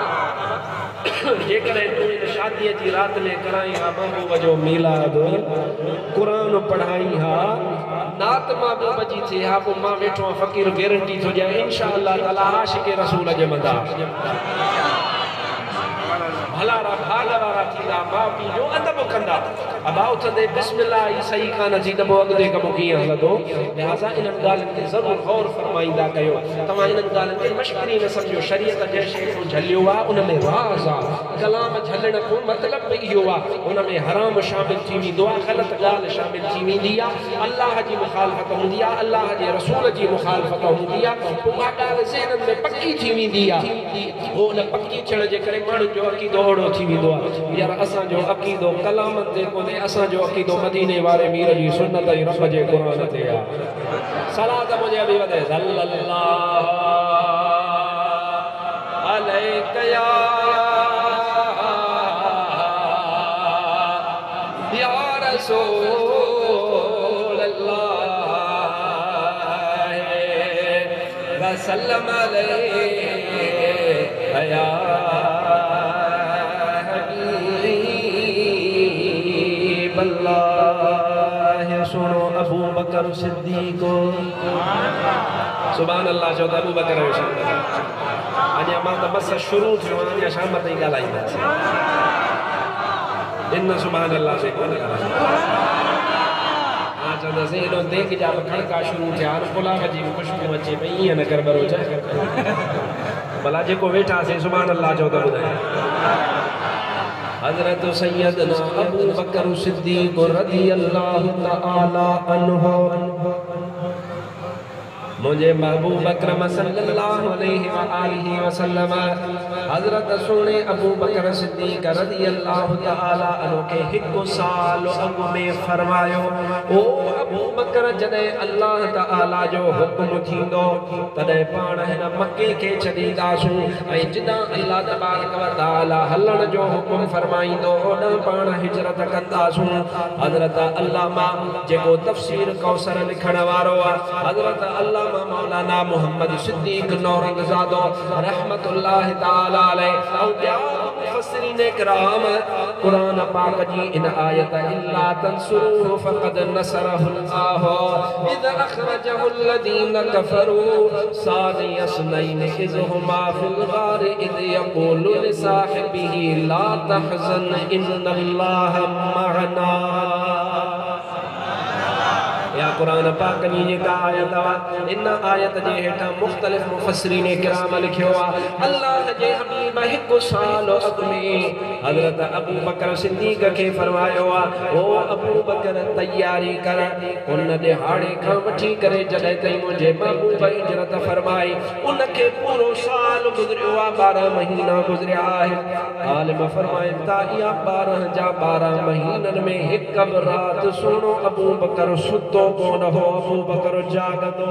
जेकॾहिं तूं इन शादीअ जी राति में कराई हा महबूब जो मीलाद क़ुरान पढ़ाई हा नात महबूब जी थी हा पोइ मां वेठो आहियां फ़क़ीर गारंटी थो ॾियां इंशाअल्लाह ताला आशिक़ रसूल ॼमंदा भलारा भाग वारा थींदा माउ पीउ जो अदब कंदा अब उथंदे बिस्मिल्लाह ही सही कान थी त पोइ अॻिते कमु कीअं हलंदो लिहाज़ा इन्हनि ॻाल्हियुनि ते ज़रूरु गौर फरमाईंदा कयो तव्हां इन्हनि ॻाल्हियुनि खे मश्करी न सम्झो शरीयत जे शइ को झलियो आहे उन में राज़ आहे कलाम झलण को मतिलबु बि इहो आहे उन में हराम शामिल थी वेंदो आहे ग़लति ॻाल्हि शामिल थी वेंदी आहे अल्लाह जी मुखालफ़त हूंदी आहे अल्लाह जे रसूल जी मुखालफ़त हूंदी आहे पोइ उहा ॻाल्हि ज़हननि में पकी थी वेंदी आहे उहो उन पकी थियण जे करे माण्हुनि जो अक़ीदो ओड़ो थी वेंदो आहे यार असांजो अक़ीदो कलाम ते कोन्हे असांजो अक़ीदो मदीने वारे मीर जी सुन्नत ऐं रब जे क़ुरान ते आहे सलात मुंहिंजे बि वधे सल्लल्लाहु अलैहि या रसूल अल्लाह वसल्लम अलैहि या हबीब अल्लाह। सुनो अबू बकर सिद्दीक सुभान अल्लाह जो अबू बकर अञा मां त बस शुरू थियो अञा शाम ताईं ॻाल्हाईंदासीं इन सुभान अल्लाह से कोन हाँ चवंदासीं एॾो देग जा खड़का शुरू थिया पुलाव जी खुशबू अचे पई ईअं न कर बरोचा भला जेको वेठासीं सुभान अल्लाह जो त ॿुधाए। हज़रत सैयदना अबू बकर सिद्दीक़ रज़ियल्लाहु तआला अन्हु मुझे महबूब अकरम सल्लल्लाहु अलैहि व आलिहि वसल्लम हज़रत सोने अबू बकर सिद्दीक़ रज़ियल्लाहु तआला अन्हु के हिकु साल अॻु में फरमायो ओ अबू बकर जॾहिं अल्लाह तआला जो हुक्म थींदो तॾहिं पाण हिन मके खे छॾींदासूं ऐं जितां अल्लाह तबारक व तआला हलण जो हुक्म फरमाईंदो ओॾां पाण हिजरत कंदासूं। हज़रत अल्लामा जेको तफ़सीर कौसर लिखण वारो आहे हज़रत अल्लामा मौलाना मोहम्मद सिद्दीक नौरंगज़ादो रहमतुल्लाह तआला अलैहि और ॿिया मुफ़स्सिरीन किराम कुरान पाक जी इन आयत इल्ला तंसुरूहु फ़क़द नसरहुल्लाह इज़ अख़रजहु अल्लज़ीन कफ़रू सानि यसनैन इज़ हुमा फ़िल ग़ार इज़ यक़ूलु लिसाहिबिही ला तहज़न इन्नल्लाह मअना। या कुरान पाक जी जेका आयत इन आयत जे हेठां मुख़्तलिफ़ मुफ़स्सिरीन किराम लिखियो आहे अल्लाह जे हबीब हिकु साल अॻु में हज़रत अबू बकर सिद्दीक़ खे फरमायो आहे ओ अबू बकर तैयारी कर उन ॾिहाड़े खां वठी करे जॾहिं ताईं मुंहिंजे महबूब हिजरत फरमाई उनखे पूरो साल गुज़रियो आहे 12 महीना गुज़रिया आहिनि। आलिम फरमाइनि था इहा 12 जा 12 महीननि में हिकु बि राति सुहिणो अबू बकर सुतो कोन हो अबू बकर जागदो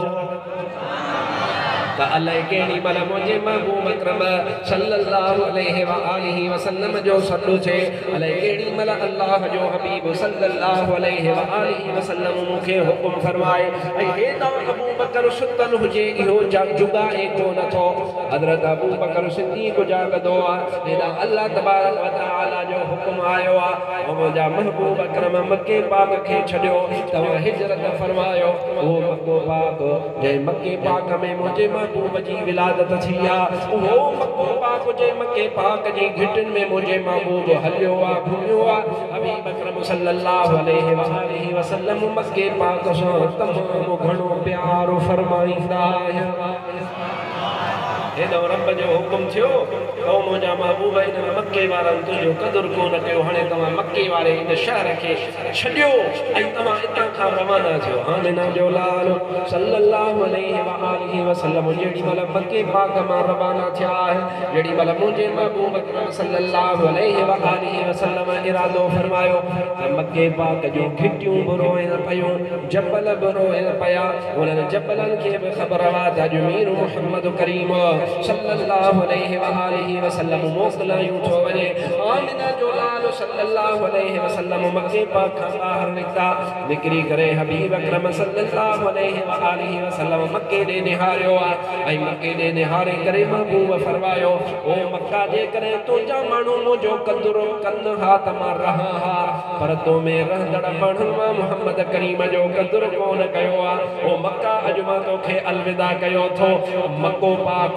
अल्लाह केड़ी मल मुझे महबूब अकरम सल्लल्लाहु अलैहि व आलिहि वसल्लम जो सल्लु थे अल्लाह केड़ी मल अल्लाह जो हबीब सल्लल्लाहु अलैहि व आलिहि वसल्लम मुखे हुक्म फरमाए ऐ हेदा अबू बकर सुतन हुजे इहो जुगाए कोन थो। हज़रत अबू बकर सिद्दीक़ जागदो हेदा अल्लाह तबारक व तआला जो हुक्म आयो आ मुंहिंजा महबूब अकरम मक्के पाक खे छॾियो तव्हां हिजरत फरमायो ओ मक्को पाक जंहिं मक्के पाक में मुंहिंजे महबूब जी विलादत थी आहे उहो मक्को पाक जे मक्के पाक जी घिटिन में मुंहिंजे महबूब हलियो आहे घुमियो आहे। हबीब अकरम सल्लल्लाहु अलैहि व आलिहि वसल्लम मक्के पाक सां तमामु घणो प्यार फरमाईंदा हेॾो रब जो हुकुम थियो ओ मुंहिंजा महबूब इन मक्के वारनि तुंहिंजो क़दुरु कोन कयो हाणे तव्हां मक्के वारे इन शहर खे छॾियो ऐं तव्हां हितां खां रवाना थियो। आमिना जो लाल सल्लल्लाहु अलैहि व आलिहि वसल्लम जेॾी महिल मक्के पाक मां रवाना थिया जेॾी महिल मुंहिंजे महबूब अकरम सल्लल्लाहु अलैहि व आलिहि वसल्लम इरादो फरमायो त मक्के पाक जूं घिटियूं बि रोइनि पयूं जबल बि रोइनि पिया उन्हनि जबलनि खे बि ख़बर आहे त अॼु मीर मुहम्मद करीम सल्लल्लाहु अलैहि व आलिहि वसल्लम मोकलायूं थो वञे। आमिना जो लाल सल्लल्लाहु अलैहि वसल्लम मक्के पाक खां ॿाहिरि निकिता निकिरी करे हबीब अकरम सल्लल्लाहु अलैहि व आलिहि वसल्लम मक्के ॾे निहारियो आहे ऐं मक्के ॾे निहारे करे महबूब फरमायो ओ मक्का जे करे तुंहिंजा माण्हू मुंहिंजो क़दुरु कनि हा त मां रहां हा पर तो में रहंदड़ माण्हुनि मां मुहम्मद करीम जो क़दुरु कोन कयो आहे ओ मक्का अॼु मां तोखे अलविदा कयो थो। मक्को पाक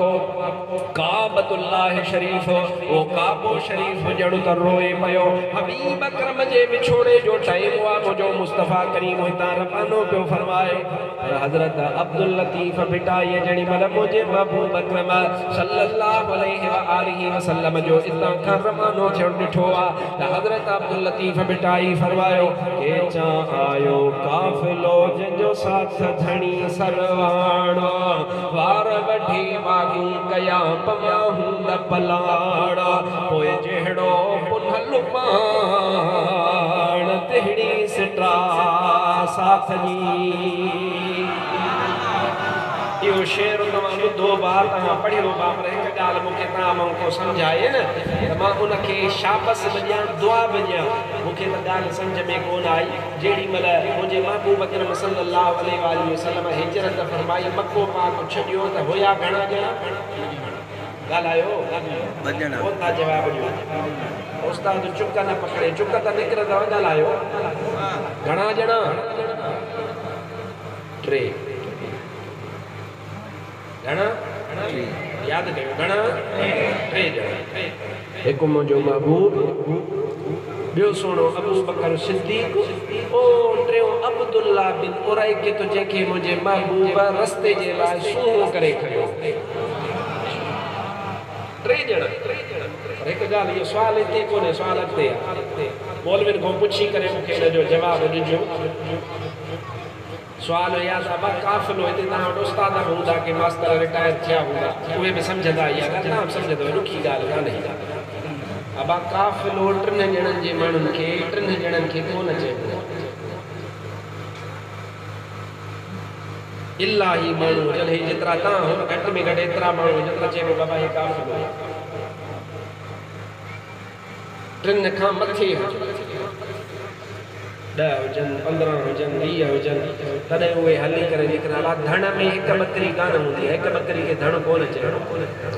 काबतुल्लाह शरीफ ओ काबो शरीफ जड़ो त रोए पयो हबीब अकरम जे विछोड़े जो टाइम हुआ मुझो मुस्तफा करीम हितां रवानो पियो फरमाए पर हज़रत अब्दुल लतीफ बिटाई जड़ी मल मुझे महबूब अकरम सल्लल्लाहु अलैहि व आलिहि वसल्लम जो हितां खां रवानो थियो ॾिठो आ त हज़रत अब्दुल लतीफ बिटाई फरमायो के चा आयो काफ़िलो जंहिंजो साथ धणी सरवाणो वार वठी बागू कया पवा हूंद पलाड़ा पोइ जहिड़ो पुनल पाण तहिड़ी सिट्रा साथ जी। इहो शेर तव्हां ॿुधो बार तव्हां पढ़ियो बापर हिकु ॻाल्हि मल मूंखे तव्हां मूंखे सम्झाए न त मां उनखे शाबस बॼियां दुआ बॼियां मूंखे त ॻाल्हि सम्झ में कोन आई जेॾी महिल मुंहिंजे महबूब अकरम सल्लल्लाहु अलैहि वसल्लम हिजरत फरमाई मको पाक छॾियो त हुया घणा ॼणा ॻाल्हायो कोन था जवाब ॾियो उस्ताद चुक न पकड़े चुक त निकिरंदव ॻाल्हायो घणा ॼणा 3 घणा याद कयो घणा 3 ॼणा हिकु मुंहिंजो महबूब ॿियो सोनो अबू बकर सिद्दीक ओ टियों अब्दुल्ला बिन उरैक़त जंहिंखे मुंहिंजे महबूब रस्ते जे लाइ सूंहं करे खयो 3 ॼणा पर हिकु ॻाल्हि इहो सुवालु हिते कोन्हे सुवालु अॻिते आहे मौलवियुनि खां पुछी करे मूंखे हिन जो जवाबु ॾिजो सुवालु या त काफ़िलो हिते तव्हां वटि उस्ताद बि हूंदा की मास्तर रिटायर थिया हूंदा उहे बि सम्झंदा इहा ॻाल्हि तव्हां बि सम्झंदव ॾुखी ॻाल्हि कान्हे अबा काफ़िलो 3 ॼणनि जे माण्हुनि खे 3 ॼणनि खे कोन चइबो इलाही माण्हू हुजनि जेतिरा तव्हां हो घटि में घटि एतिरा माण्हू जेतिरा चइबो बाबा हे काफ़िलो 3 खां मथे 10 हुजनि 15 हुजनि 20 हुजनि तॾहिं उहे हली करे निकिरंदा धण में हिकु बकरी कान हूंदी आहे हिकु बकरी खे धण कोन चइबो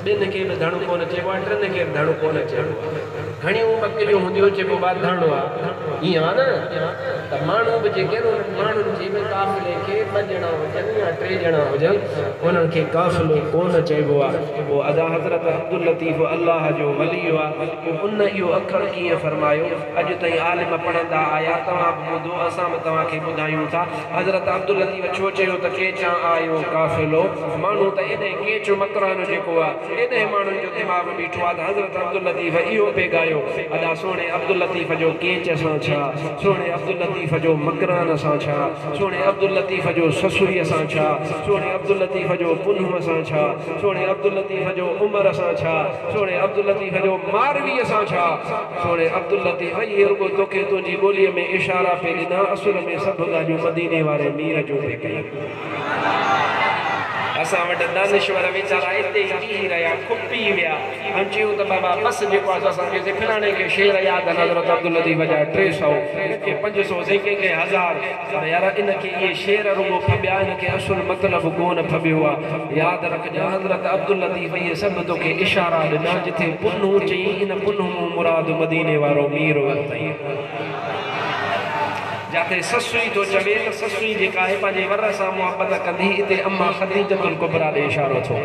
2 खे बि धण कोन चइबो आहे 3 खे बि धण कोन चइबो आहे घणियूं बकरियूं हूंदियूं चइबो आहे धण आहे ईअं आहे न त माण्हू बि जेके उन्हनि माण्हुनि जी बि काफ़िले खे 2 ॼणा हुजनि या 3 ॼणा हुजनि उन्हनि खे काफ़िलो कोन चइबो आहे पोइ अदा हज़रत अब्दुल लतीफ़ अल्लाह जो वली आहे उन इहो अखर कीअं फरमायो अॼु ताईं आलिम पढ़ंदा आया तव्हां ॿुधो असां बि तव्हांखे ॿुधायूं था हज़रत अब्दुल लतीफ़ छो चयो त केचां आयो काफ़िलो माण्हू त एॾे केच मकरानो जेको आहे एॾे माण्हुनि जो दिमाग़ बीठो आहे त हज़रत अब्दुल लतीफ़ इहो पिए ॻायो अदा सोणे अब्दुल लतीफ़ जो केच सां छा सोणे अब्दुल लतीफ़ जो मकरान सां छा सोणे अब्दुल लतीफ़ जो ससुरीअ सां छा सोणे अब्दुल लतीफ़ जो पुनह सां छा सोणे अब्दुल लतीफ़ जो उमर सां छा सोणे अब्दुल लतीफ़ जो मारवीअ सां छा सोणे अब्दुल लतीफ़ इहे रुॻो तोखे तुंहिंजी ॿोलीअ में इशारा पे ॾिना असुल में सभु ॻाल्हियूं मदीने वारे मीर जो पे कयूं असां वटि दानिश्वर वीचारा हिते ई बीही रहिया खुपी विया ऐं चयूं त बाबा बसि जेको आहे असांखे फिराणे खे शेर यादि आहिनि हज़रत अब्दुल लतीफ़ जा 300 कंहिंखे 500 कंहिंखे 1000 पर यार इनखे इहे शेर रुॻो फॿिया इनखे असुल मतिलबु कोन फॿियो आहे यादि रखजांइ हज़रत अब्दुल लतीफ़ इहे सभु तोखे इशारा ॾिना जिथे पुनू चई इन पुनू मुराद मदीने वारो मीर वरितई जाते ससुई तो चवे त ससुई जेका आहे पंहिंजे वर सां मुहबत कंदी हिते अम्मा ख़दीजतुल कुबरा ॾे इशारो थो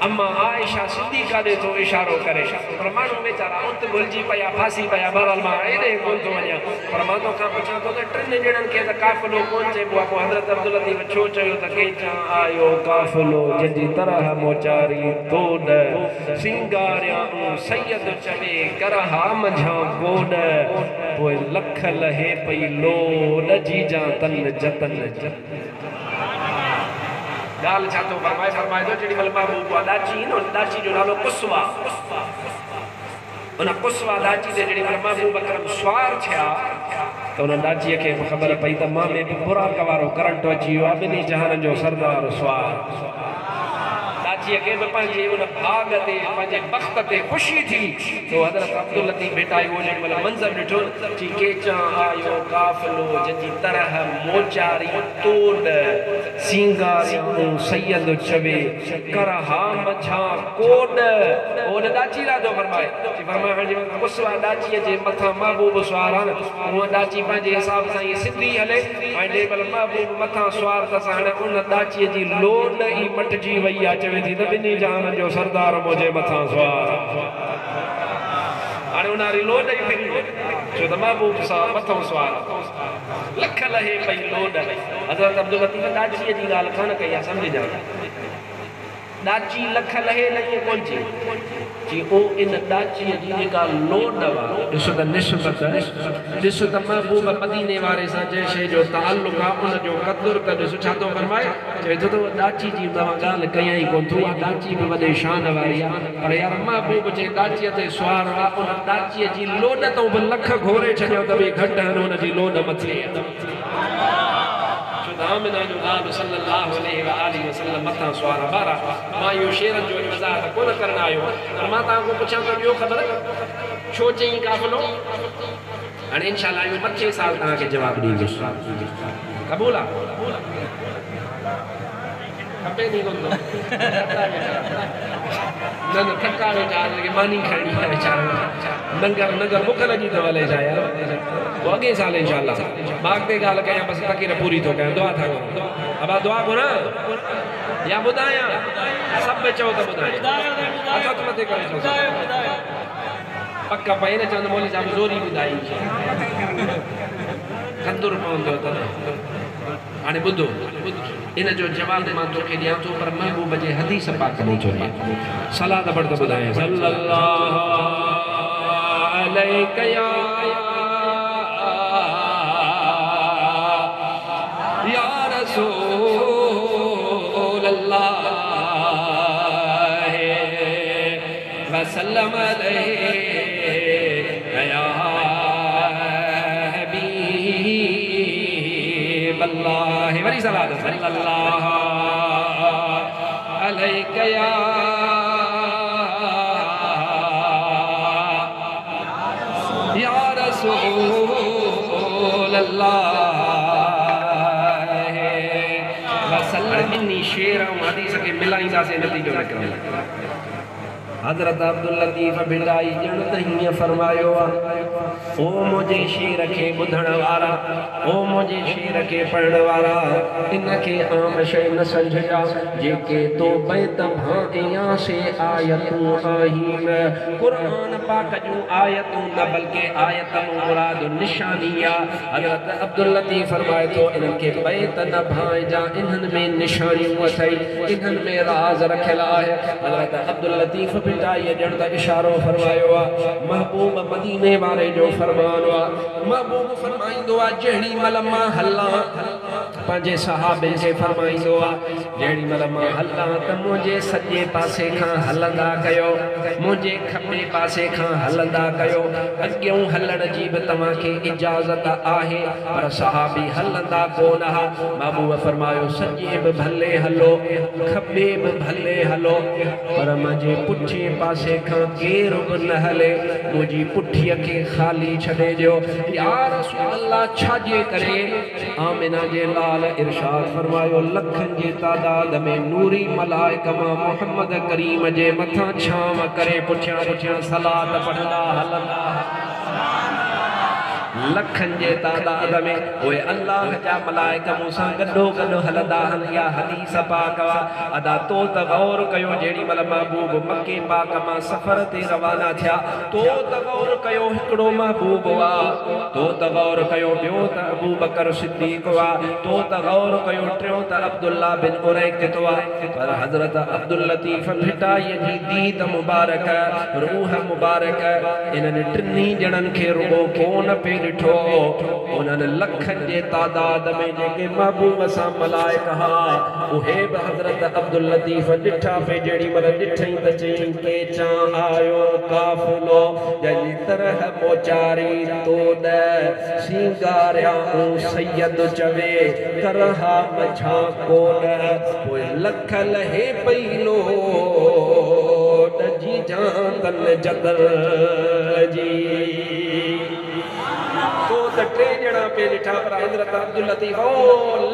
अम्मा आयशा सिद्दीक़ा ॾे थो इशारो करे पर माण्हू वीचारा उत भुलिजी पिया फासी पिया बहरहाल मां एॾे कोन थो वञा पर मां तोखां पुछां थो त 3 ॼणनि खे त काफ़िलो कोन चइबो आहे पोइ हज़रत अब्दुल लतीफ़ छो चयो त केचां आयो काफ़िलो जंहिंजी तरह मोचारी तोड़ सिंगारियाऊं सैयद चवे करहा मंझां गोॾ पोइ लख लहे पई लोड जी जा तन जतन ॻाल्हि छा थो फरमाए थो जेॾी महिल महबूब दाची न दाची जो नालो कुसवा उन कुसवा दाची ते जेॾी महिल महबूब अकरम स्वार थिया त उन दाचीअ खे ख़बर पई त मां में बि खुराक वारो करंट अची वियो आहे 2 जहाननि जो सरदार स्वार दाचीअ खे बि पंहिंजे उन भाग ते पंहिंजे बख़्त ते ख़ुशी थी तो हज़रत अब्दुल लतीफ़ भेटाई उहो जेॾी महिल मंज़र ॾिठो चई केचां आयो काफ़िलो जंहिंजी तरह मोचारी तोड़ सिंगारियाऊं सैयद चवे करहा मंझां कोड ओन दाची राजो फरमाए हाणे कुसवा दाचीअ जे मथां महबूब स्वार आहे न उहा दाची पंहिंजे हिसाब सां इहे सिधी हले ऐं जेॾी महिल महबूब मथां स्वार अथसि हाणे उन दाचीअ जी लोड ई मटिजी वई आहे चवे थी त 2 जहाननि जो सरदार मुंहिंजे मथां स्वार हाणे उन लोड ई फिरी छो त महबूब सां मथां स्वार लख लहे पई लोड हज़रत अब्दुल लतीफ़ दाचीअ जी ॻाल्हि कान कई आहे सम्झजांइ दाची लख लहे लॻे कोन जी ओ इन दाचीअ जी जेका लोड आहे ॾिसो त निस्बत ॾिसो त महबूब मदीने वारे सां जंहिं शइ जो ताल्लुक़ आहे उन जो क़दुरु त ॾिसो छा थो फरमाए चए थो त दाची जी तव्हां ॻाल्हि कयां ई कोन थो दाची बि वॾे शान वारी आहे पर यार महबूब जे दाचीअ ते सुवार आहे उन दाचीअ जी लोड तो बि लख घोरे छॾियो त बि घटि आहिनि हुन जी लोड मथे आमिना जो नाम सल्लल्लाहु अलैहि व आलिहि वसल्लम मथा सुवार बारा मां यो शेर जो वज़ाहत कोन करण आयो पर मां तव्हां को पुछां तो ॿियो ख़बर छो चई काफ़िलो हाणे इंशाअल्लाह इहो मथे साल तव्हांखे जवाब ॾींदुसि क़बूल आहे खपे नहीं कोन न थका वेठा के मानी खणी है बेचारा नगर बुख लगी तो वाले जा यार वो अगे साल इंशाअल्लाह बाग ते गाल कया बस तकीर पूरी तो कया दुआ था अब दुआ को ना या बुधाया सब चो तो बुधाया अच्छा तो मते करे चो पक्का पाए ने चंद मौली साहब जोरी बुधाई कंदुर पवंदो त हाणे बुधो इन जो जवाब मां तोखे ॾियां थो पर महबूब जे हदीस पाक में चोरी सलात पढ़ त ॿुधाए सल्लल्लाहु अलैहि या रसूल अल्लाह वसल्लम अलैहि या हबीब अल्लाह वरी सलात सल्लल्लाहु अलैहि या रसूल अल्लाह वसल्लम इन्नी शेर ऐं हदीस खे मिलाईंदासीं नतीजो निकिरंदो हज़रत अब्दुल लतीफ़ भिंडाई ॼण त हीअं फरमायो ओ मुझे शेर के बुधण वारा ओ मुझे शेर के पढ़ण वारा इनके आम शय न समझा जेके तो बैत भाइया से आयतूं आहिन कुरान पाक जो आयतूं न बल्कि आयत मुराद निशानिया हज़रत अब्दुल लतीफ़ फरमाए तो इनके बैत न भाइजा इन्हन में निशानियूं अथई इन्हन में राज रखियल आहे हज़रत अब्दुल लतीफ़ ये जण ता इशारो फरमायो महबूब मदीने वाले जो फरमान महबूब फरमाइंदो जेड़ी मलमा हल्ला पंजे सहाबे के फरमाइंदो जेड़ी मलमा हल्ला त मुझे सजे पासे खां हलंदा कयो मुझे खबे पासे खां हलंदा कयो अग्यों हलण जी भी तमा के इजाजत आहे पर सहाबी हलंदा कोन हा महबूब फरमायो सजे भी भले हलो खबे भी भले हलो पर मुझे पुछे पासे खां केर बि न हले मुझी पुठीअ खे खाली छॾे ॾियो या रसूल अल्लाह छाजे करे आमिना जे लाल इरशाद फरमायो लखन जे तादाद में नूरी मलाइका मोहम्मद करीम जे मथा छांव करे पुठियां सलात पढ़ंदा हलंदा लखन जे तादाद में ओए अल्लाह जा मलाइका मूंसां गॾो गॾो हलंदा हन या हदीस पाक अदा तो त गौर कयो जेड़ी मल महबूब मक्के पाक मां सफ़र ते रवाना थिया तो त गौर कयो हिकिड़ो महबूब वा तो त गौर कयो ॿियो त अबू बकर सिद्दीक़ वा तो त गौर कयो टियों त अब्दुल्ला बिन उरैक़त वा पर हज़रत अब्दुल लतीफ़ भिटाई जी दीद मुबारक रूह मुबारक इन्हनि टिनी ॼणनि खे रुगो कोन पे ॾिठो उन्हनि लखन जे तादाद में जेके महबूब सां मलाइका हा उहे बि हज़रत अब्दुल लतीफ़ ॾिठा पे जेड़ी मल ॾिठई त चई के चा आयो काफ़िलो जंहिंजी तरह मोचारी तो द सिंगारिया सैयद चवे करहा मछा कोन पोइ लख लहे पई लोट जी जान जदल जी तो टे ॼणा पे ॾिठा पर हज़रत अब्दुल लतीफ़ ओ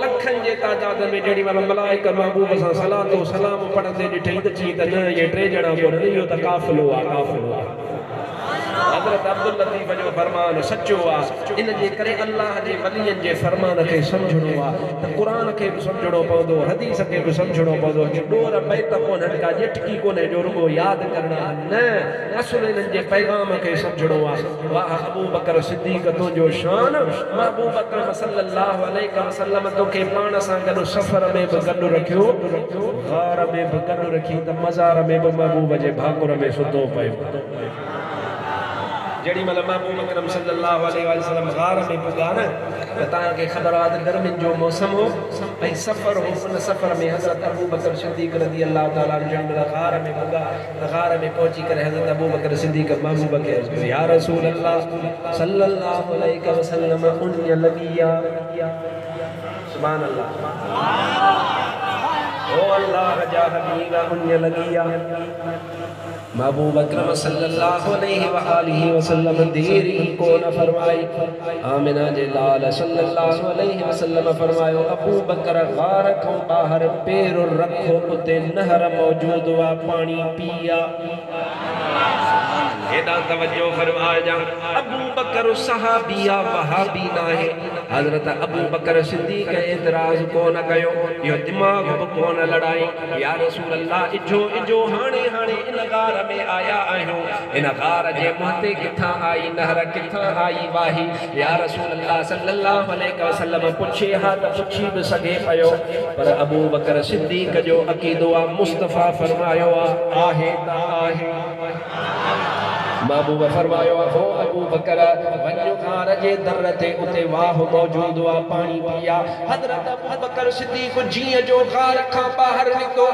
लखन जे तादाद में जेड़ी मल मलाइका महबूब सां सलातो सलाम पढ़ंदे ॾिठई त चई त न ये टे ॼणा कोन इहो त काफ़िलो आहे हज़रत अब्दुल लतीफ़ जो फरमान सच्चो आहे इन जे करे अल्लाह जे वलियनि जे फरमान खे सम्झणो आहे त क़ुरान खे बि सम्झणो पवंदो हदीस खे बि सम्झणो पवंदो डोर बैत कोन का झटकी कोन्हे जो रुगो यादि करणा न असुल इन्हनि जे पैगाम खे सम्झणो आहे वाह अबू बकर सिद्दीक़ तुंहिंजो शान महबूब अकरम सल्लल्लाहु अलैहि वसल्लम तोखे पाण सां गॾु सफ़र में बि गॾु रखियो गार में बि गॾु रखी त मज़ार में बि महबूब जे भाकुर में सुतो पियो जेड़ी मल महबूब अकरम सल्लल्लाहु अलैहि वसल्लम गार में पुगा न त तव्हांखे ख़बर आहे त गर्मियुनि जो मौसम हो ऐं सफ़र हो उन सफ़र में हज़रत अबू बकर सिद्दीक़ रज़ी अल्लाह ताला जंहिं महिल गार में पुगा त गार में पहुची करे हज़रत अबू बकर सिद्दीक़ महबूब खे अर्ज़ु कयो या रसूल अल्लाह सल्लल्लाहु अलैहि वसल्लम उन्य लगिया सुभान अल्लाह ओ ओ अल्लाह जा हबीब उन्य लगिया महबूब अकरम सल्लल्लाहु अलैहि वसल्लम देरी को न फरमाई आमिना जे लाल सल्लल्लाहु अलैहि वसल्लम फरमायो अबू बकर गार को बाहर पैर रखो उते नहर मौजूद वा पानी पिया एदा तवज्जो फरमाया जा अबू बकर सहाबिया वहाबी ना है हजरत अबू बकर सिद्दीक एतराज को न कयो यो दिमाग को न लड़ाई या रसूल अल्लाह इजो इजो हाणे हाणे इन गार में आया आयो इन गार जे महते किथा आई नहर किथा आई वाही या रसूल अल्लाह सल्लल्लाहु अलैहि वसल्लम पूछे हा त पूछी भी सके पयो पर अबू बकर सिद्दीक जो अकीदो मुस्तफा फरमायो आहे ता आहे महबूब फरमायो हो अबू बकर वन्यो खार जे दर ते उते वाह मौजूद वा पानी पिया हजरत अबू बकर सिद्दीक जीअ जो खार खां बाहर निको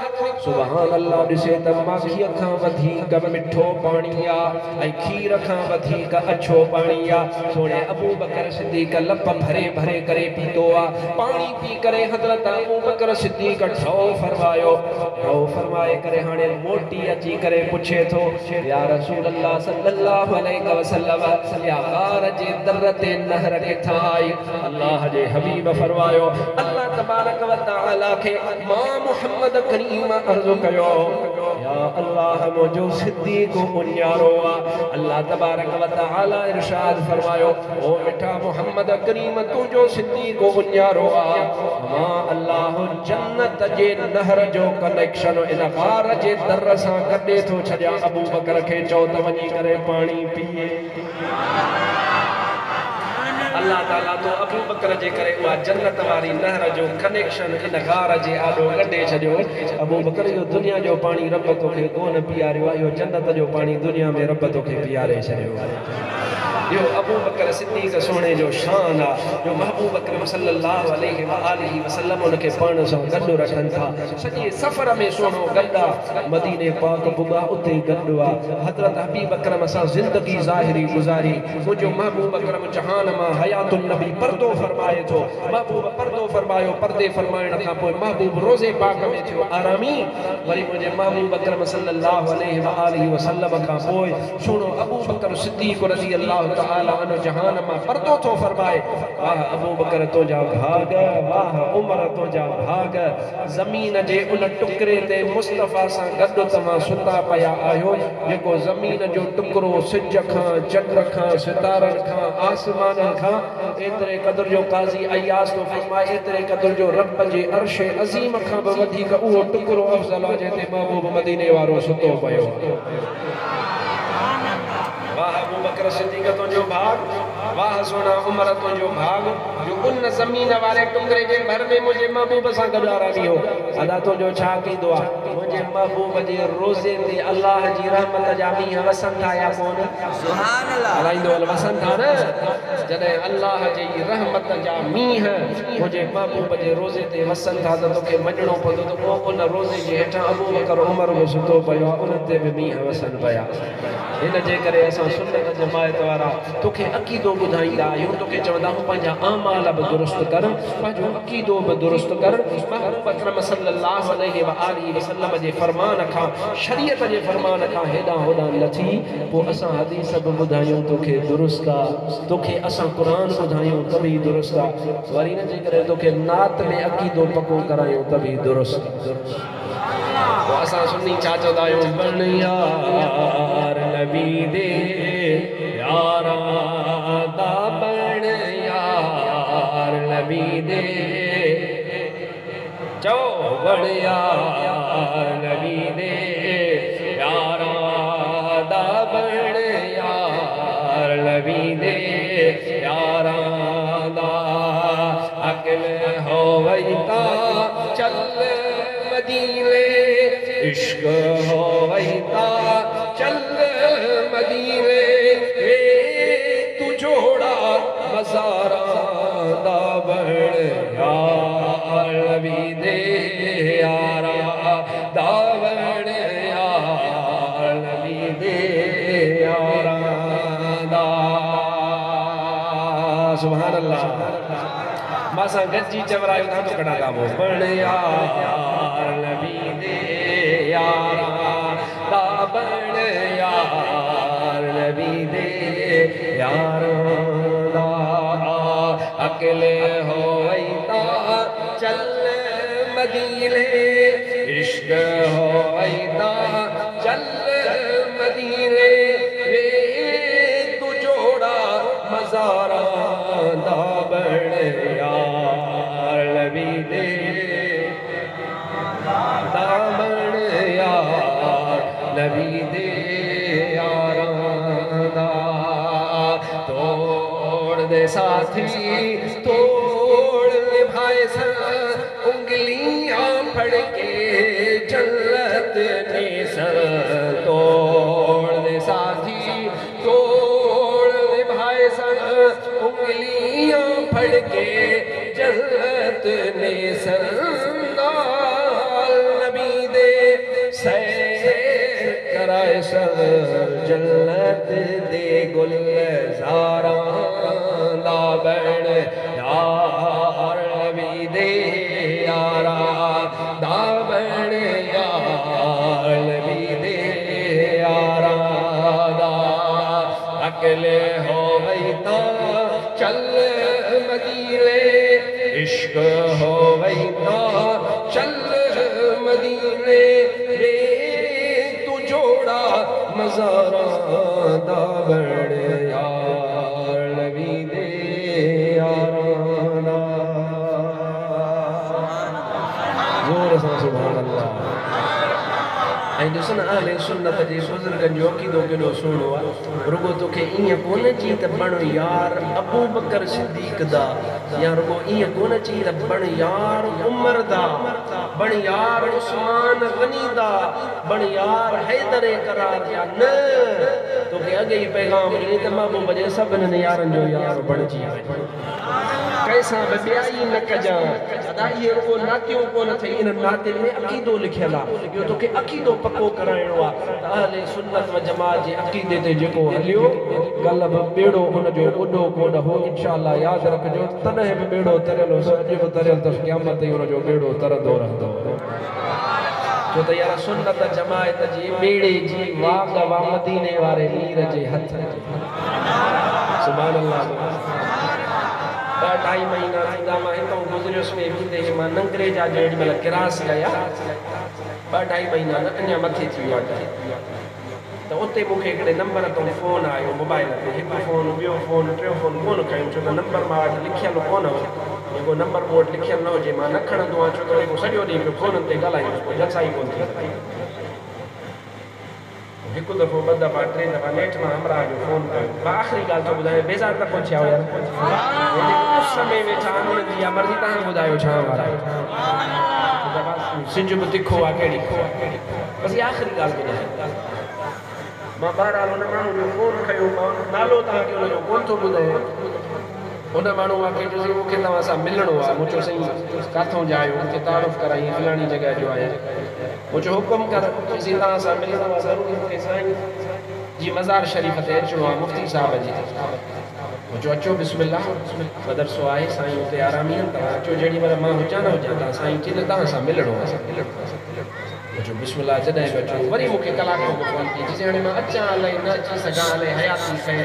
सुभान अल्लाह दिसे त माखी खां वधीक मिठो पानी आ ऐं खीर खां वधीक अच्छो पानी आ सोने अबू बकर सिद्दीक लप भरे भरे करे पीतो आ पानी पी करे हजरत अबू बकर सिद्दीक ठो फरमाए करे हाने मोटी अची करे पूछे थो या रसूल अल्लाह सल्लल्लाहु अलैहि वसल्लम या गार जे दर ते नहर किथा आई अल्लाह जे हबीब फरमायो अल्लाह तबारक व तआला के मां मोहम्मद करीम अर्ज कयो या अल्लाह मुझो सिद्दीक उन्यारो अल्लाह तबारक व तआला इरशाद फरमायो ओ मिठा मोहम्मद करीम तुझो सिद्दीक उन्यारो मां अल्लाह जन्नत जे नहर जो कनेक्शन इन गार जे दर सां कढे थो छडिया अबू बकर के चो त वनी करे पानी पिए अल्लाह ताला तो अबू बकर जे करे वा जन्नत वाली नहर जो कनेक्शन इन गार जे आडो कढे छडियो अबू बकर जो दुनिया जो पानी रब तोखे कोन पियारियो यो जन्नत जो पानी दुनिया में रब तोखे पियारे छडियो यो अबू बकर सिद्दीक सोने जो शान आ जो महबूब अकरम सल्लल्लाहु अलैहि वसल्लम उनके पाण सां गॾु रखनि था सॼे सफ़र में सोनो गॾा मदीने पाक पुॻा उते गॾु आ हज़रत हबीब अकरम सां ज़िंदगी ज़ाहिरी गुज़ारी मुंहिंजो महबूब अकरम जहान मां हयातुल नबी पर्दो फरमाए थो महबूब पर्दो फरमायो पर्दे फरमाइण खां पोइ महबूब रोज़े पाक में थियो आरामी वरी मुंहिंजे महबूब अकरम सल्लल्लाहु अलैहि वसल्लम खां पोइ सोनो अबू बकर सिद्दीक रज़ी अल्लाह ताला अनो जहान मां पर्दो थो फरमाए वाह अबू बकर तो जा भाग वाह उमर तो जा भाग ज़मीन जे उन टुकरे ते मुस्तफा सां गॾु तव्हां सुता पिया आहियो जेको ज़मीन जो टुकरो सिज खां चंड खां सितारनि खां आसमान खां एतिरे क़दुर जो काज़ी अयास तो फरमाए एतिरे क़दुर जो रब जे अर्श अज़ीम खां बि वधीक उहो टुकरो अफ़ज़ल आहे जंहिं ते महबूब मदीने वारो सुतो पियो वाह अबू बकर सिद्दीक तो जो भाग वाह सोना उमर तो जो भाग जो उन ज़मीन वाले टुकरे जे भर में मुझे महबूब सां गॾु आरामी हो अदा तो जो छा कींदो आहे मुझे महबूब जे रोज़े ते अल्लाह जी रहमत जा मींहं वसन था या कोन सुभान अल्लाह हलाईंदो वसन था न जॾहिं अल्लाह जी रहमत जा मींहं मुझे महबूब जे रोज़े ते वसन था त तोखे मञणो पवंदो त पोइ उन रोज़े जे हेठां अबू बकर उमर बि सुतो पियो आहे उन ते बि मींहं वसन पिया हिन जे करे असां सुन्नत जमायत वारा तोखे अक़ीदो ॿुधाईंदा आहियूं तोखे चवंदा आहियूं पंहिंजा आमाल बि दुरुस्त कर पंहिंजो अक़ीदो बि दुरुस्त कर महबूब अकरम सल्लल्लाहु अलैहि वसल्लम जे फरमान खां शरीयत जे फरमान खां हेॾां होॾां न थी पोइ असां हदीस बि ॿुधायूं तोखे दुरुस्त आहे तोखे असां क़ुरान ॿुधायूं त बि दुरुस्त आहे वरी हिन जे करे तोखे नात में अक़ीदो पको करायूं त बि दुरुस्त तो असां सुन्नी छा चवंदा आहियूं बण यार नबी दे यारा दा बण यार नबी दे चओ बण यार नबी दे यारा दा बण यार नबी दे यारा दा अकल हो वई ता चल मदीने इश्क हो वैता चल मदीने वे तू जोड़ा मज़ारा दा बण यार नबी दे यारा दा बण यार नबी दे यारा दा सुभान अल्लाह मासा गजी चवरायो था तो कड़ा गावो बण यार नबी दे यारा दा बण यार नबी दे यारा दा अकेले होइता चल मदीने इश्क होइता चल मदीने वे तू जोड़ा मज़ारा दा बण यार नबी दे दा बण यार नबी दे यारा दा तोड़ दे साथी तोड़ निभाए सा उंगलियां फड़ के जन्नत ने सर तोड़ दे साथी तोड़ निभाए सा उंगलियां फड़ के जन्नत ने सर नबी दे सैर कराए सर जन्नत दे गुलज़ारा दा बण यार नबी दे यारा दा बण यार नबी दे यारा दा अकेले हो वैता चल मदीने इश्क हो वैता चल मदीने रे तू जोड़ा मज़ारा दा बण यार नबी दे यारा जोर से सुभान अल्लाह ऐं ॾिसण आले सुन्नत जे बुज़ुर्गनि जो अक़ीदो केॾो सुहिणो आहे रुगो तोखे ईअं कोन चई त बण यार अबू बकर सिद्दीक़ दा या रुगो ईअं कोन चई त बण यार उमर दा बण यार उस्मान गनी दा बण यार हैदर करार या न तोखे अॻे ई पैगाम ॾिनी त महबूब जे सभिनी यारनि जो यार बणिजी कैसा ॿियाई न कजां अदा इहे रुगो नातियूं कोन अथई इन नाते में अक़ीदो लिखियल आहे इहो तोखे अक़ीदो पको कराइणो आहे त अहले सुन्नत व जमात जे अक़ीदे ते जेको हलियो कल्ह बि ॿेड़ो हुनजो उॾो कोन हो इंशाअल्लाह यादि रखिजो तॾहिं बि ॿेड़ो तरियल हो अॼु बि तरियल अथसि क़यामत ताईं हुनजो ॿेड़ो तरंदो रहंदो छो त यार सुन्नत जमात जे ॿेड़े जी वाग वा मदीने वारे मीर जे हथ सुभान अल्लाह 2.5 महीना थींदा मां हितां गुज़रियुसि में वेंदे मां नंगरे जा जेॾी महिल किरास कया 2.5 महीना न अञा मथे थी वियो आहे त उते मूंखे हिकिड़े नंबर तां फ़ोन आयो मोबाइल ते हिकु फ़ोन ॿियो फ़ोन टियों फ़ोन कोन खयूं छो त नंबर मां वटि लिखियलु कोन हो जेको नंबर मूं वटि लिखियलु न हुजे मां न खणंदो आहियां छो त सॼो ॾींहुं पियो फ़ोन ते ॻाल्हायूं पोइ जसाई कोन थी हिकु दफ़ो ॿ दफ़ा 3 दफ़ा नेठ मां हमरा जो फ़ोन कयो आख़िरी ॻाल्हि थो ॿुधायां बेज़ार त कोन थिया यार उस समय वेठा उन्हनि जी या मर्ज़ी तव्हां ॿुधायो छा वारा सिंज बि तिखो आहे कहिड़ी बसि इहा आख़िरी ॻाल्हि ॿुधायां मां बहरहाल हुन माण्हू जो फ़ोन कयो मां नालो तव्हांखे हुनजो कोन थो ॿुधायां हुन माण्हू मूंखे चयोसीं मूंखे तव्हां सां मिलणो आहे मूं चयो साईं किथां जा आहियो मूंखे तारुफ़ कराई फलाणी जॻह जो आहियां मूं चयो हुकुम कर चयोसीं तव्हां सां मिलणो आहे ज़रूरी मूंखे साईं जी मज़ार शरीफ़ ते अचिणो आहे मुफ़्ती साहिब जी मूं चयो अचो बिस्मिल्लाह मदरसो आहे साईं हुते आरामी आहिनि तव्हां अचो जेॾी महिल मां हुजां न हुजां तव्हां साईं चई त तव्हां सां मिलणो आहे जो बिस्मिल्लाह जॾहिं बि अचो वरी मूंखे कलाक में फ़ोन कई चई हाणे मां अचां अलाए न अची सघां अलाए हयाती शइ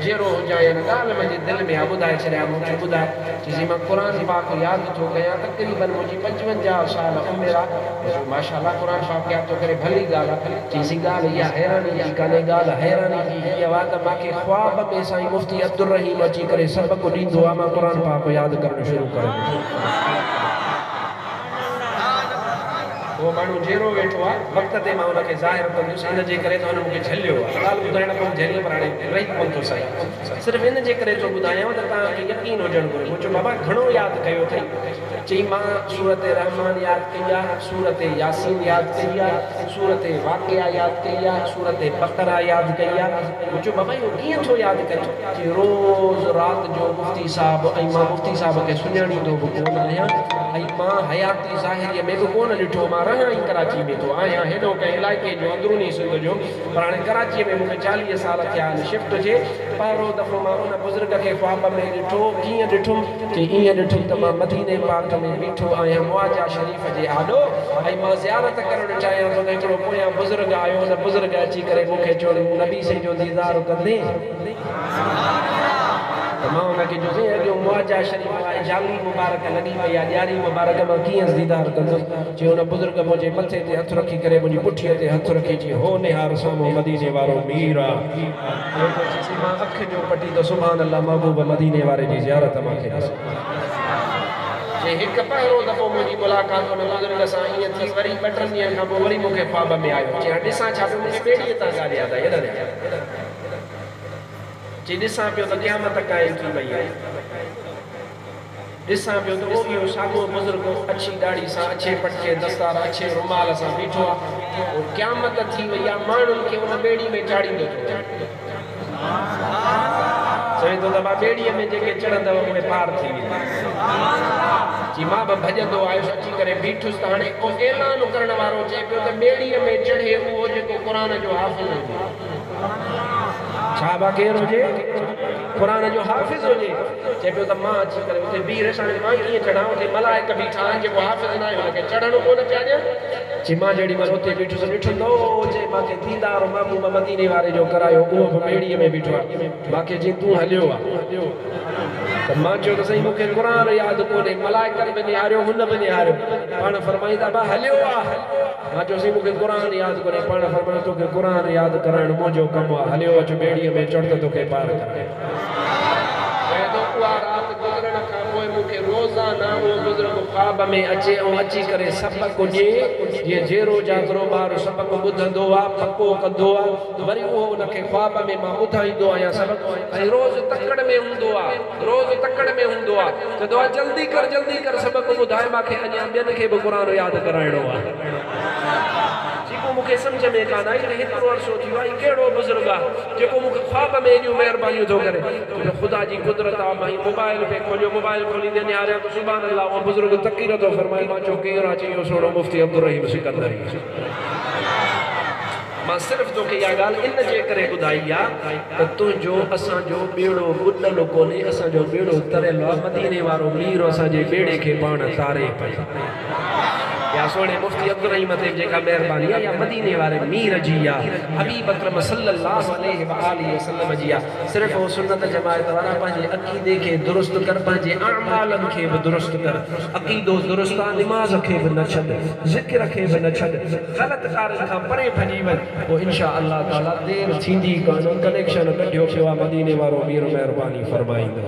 जहिड़ो हुजां या ॻाल्हि मुंहिंजे दिलि में आहे ॿुधाए छॾिया मूंखे ॿुधाए चई मां क़ुर पाक यादि थो कयां तक़रीबन मुंहिंजी 55 साल उमिरि आहे माशाअल्लाह क़ुर पाक यादि थो करे भली ॻाल्हि आहे चईसीं ॻाल्हि इहा हैरानी जी कान्हे ॻाल्हि हैरानी जी हीअ आहे त मूंखे ख़्वाब में साईं मुफ़्ती अब्दुल रहीम अची करे सबक़ु ॾींदो आहे मां क़ुर पाक यादि करणु शुरू करे वो माण्हू जहिड़ो वेठो आहे वक़्त ते मां हुनखे ज़ाहिर कंदुसि इन जे करे त हुन मूंखे झलियो आहे ॻाल्हि ॿुधाइण खां झलियो पर हाणे रही कोन थो सही सिर्फ़ु इन जे करे थो ॿुधायांव त तव्हांखे यकीन हुजणु घुरिजे मुंहिंजो बाबा घणो यादि कयो अथई चई मां सूरत रहमान याद कई, सूरत यासीन याद कई, सूरत वाक़िया याद कई, सूरत बकरा याद कई। मुझे बाबा यो कीअं थो याद कयो? कि रोज़ रात जो मुफ्ती साहब ऐं मां मुफ्ती साहब के सुञाणींदो बि कोन आहियां, ऐं मां हयाती ज़ाहिरीअ में बि कोन ॾिठो। मां रहां ई कराची में थो आहियां, हेॾो कंहिं इलाइक़े जो अंदरूनी सिंध जो, पर हाणे कराचीअ में मूंखे 40 साल थिया आहिनि शिफ्ट जे। पहिरों दफ़ो मां उन बुज़ुर्ग खे ख्वाब में ॾिठो। कीअं ॾिठुमि? कि ईअं ॾिठुमि त मां मदीने पाक में बीठो आहियां मुआजा शरीफ़ जे आॾो, ऐं मां ज़ियारत करणु चाहियां थो त हिकिड़ो पोयां बुज़ुर्ग आयो। उन बुज़ुर्ग अची करे मूंखे चयो नबी साईं जो दीदार कंदे? त मां हुनखे चयोसीं अॼु मुआजा शरीफ़ आहे, जाली मुबारक लॻी पई आहे, ॾियारी मुबारक, मां कीअं दीदार कंदुसि? चयो हुन बुज़ुर्ग मुंहिंजे मथे ते हथु रखी करे मुंहिंजी पुठीअ ते हथु रखी चई हो निहार साम्हूं मदीने वारो मीर आहे। मां अखि जो पटी त सुभान अल्लाह महबूब मदीने वारे जी ज़ियारत मूंखे ॾिस। हिकु पहिरों दफ़ो मुंहिंजी मुलाक़ात हुन बुज़ुर्ग सां ईअं थी, वरी 2-3 ॾींहंनि खां पोइ वरी मूंखे ख्वाब में आयो। चई ॾिसां छा पियो? मूंखे ॿेड़ीअ तां ॻाल्हि यादि आई। चई ॾिसां पियो त क़यामत क़ाइम थी वई आहे। ॾिसां पियो त उहो इहो साॻियो बुज़ुर्ग अछी दाढ़ी सां, अछे पटके दस्तार, अछे रुमाल सां बीठो आहे। क़यामत थी वई आहे, माण्हुनि खे उन ॿेड़ी में चाढ़ींदो थियो। चवे थो त मां ॿेड़ीअ में जेके चढ़ंदव उहे पार थी वेंदा। जी मां बि भॼंदो आयुसि, अची करे बीठुसि त हाणे को ऐलान करण वारो चए पियो त ॿेड़ीअ में चढ़े उहो जेको क़ुरान जो हाफ़िज़ हुजे। छा बा केरु हुजे? क़ुरान जो हाफ़िज़ हुजे। चए पियो त मां अची करे उते बीह रसां, मां कीअं चढ़ां? उते मलाइक बीठा आहिनि, जेको हाफ़िज़ न आहे हुनखे चढ़णो कोन पिया ॾियनि। चई मां जेॾी महिल उते बीठुसि ॾिठुमि त ओ चए मूंखे दीदार महबूब मदीने वारे जो करायो, उहो बि ॿेड़ीअ में बीठो आहे। मूंखे चई तूं हलियो आहे? त मां चयो त साईं मूंखे क़ुरान यादि कोन्हे, मलाइकनि बि निहारियो, हुन बि निहारियो, पाण फरमाईंदा बा हलियो आहे। मां चयोसीं मूंखे क़ुरान यादि कोन्हे, पाण फरमायो तोखे क़ुरान यादि करणु मुंहिंजो कमु आहे, हलियो अचु ॿेड़ीअ में चढ़ त तोखे पार कराए। उहा राति गुज़रण खां पोइ मूंखे रोज़ाना उहो बुज़ुर्ग ख्वाब में अचे ऐं अची करे सबक़ु ॾिए। जीअं जेरो जातिरो ॿारु सबक़ु ॿुधंदो आहे, पको कंदो आहे, वरी उहो उनखे ख्वाब में मां ॿुधाईंदो आहियां सबक़ु। ऐं रोज़ तकड़ में हूंदो आहे, रोज़ तकड़ में हूंदो आहे, चवंदो आहे जल्दी कर सबक़ु ॿुधाए, मूंखे अञा ॿियनि खे बि क़ुरान यादि कराइणो आहे। जेको मूंखे सम्झ में कान आई, हेतिरो अर्सो थी वियो आहे, कहिड़ो बुज़ुर्ग आहे जेको मूंखे ख्वाब में एॾियूं महिरबानियूं थो करे। ख़ुदा जी कुदरत आहे, मां मोबाइल पे खोलियो, मोबाइल खोलींदे निहारिया त सुभान अल्लाह उहो बुज़ुर्ग तकीर थो फरमाए। मां चयो केरु आहे? चयो सोढ़ो मुफ्ती अब्दुल रहीम सिकंदरी। मां सिर्फ़ु तोखे इहा ॻाल्हि इन जे करे ॿुधाई आहे त तुंहिंजो असांजो ॿेड़ो ॿुॾल कोन्हे, असांजो ॿेड़ो तरियल आहे। मदीने वारो मीर असांजे ॿेड़े खे पाण तारे पई। या सोने मुफ्ती अब्दुल रहीम ते जेका महिरबानी आहे, या मदीने वारे मीर जी आहे, हबीब अकरम सल्लल्लाहु अलैहि वसल्लम जी आहे। सिर्फ़ वो सुन्नत जमायत वारा पंहिंजे अक़ीदे खे दुरुस्त कर, पंहिंजे अमालनि खे बि दुरुस्त कर। अक़ीदो दुरुस्त आहे, निमाज़ खे बि न छॾ, ज़िक्र खे बि न छॾ, ग़लति कारनि खां परे भॼी वञ। पोइ इंशा अल्लाह ताला देरि थींदी कान, कनेक्शन कढियो पियो आहे, मदीने वारो मीर महिरबानी फरमाईंदो।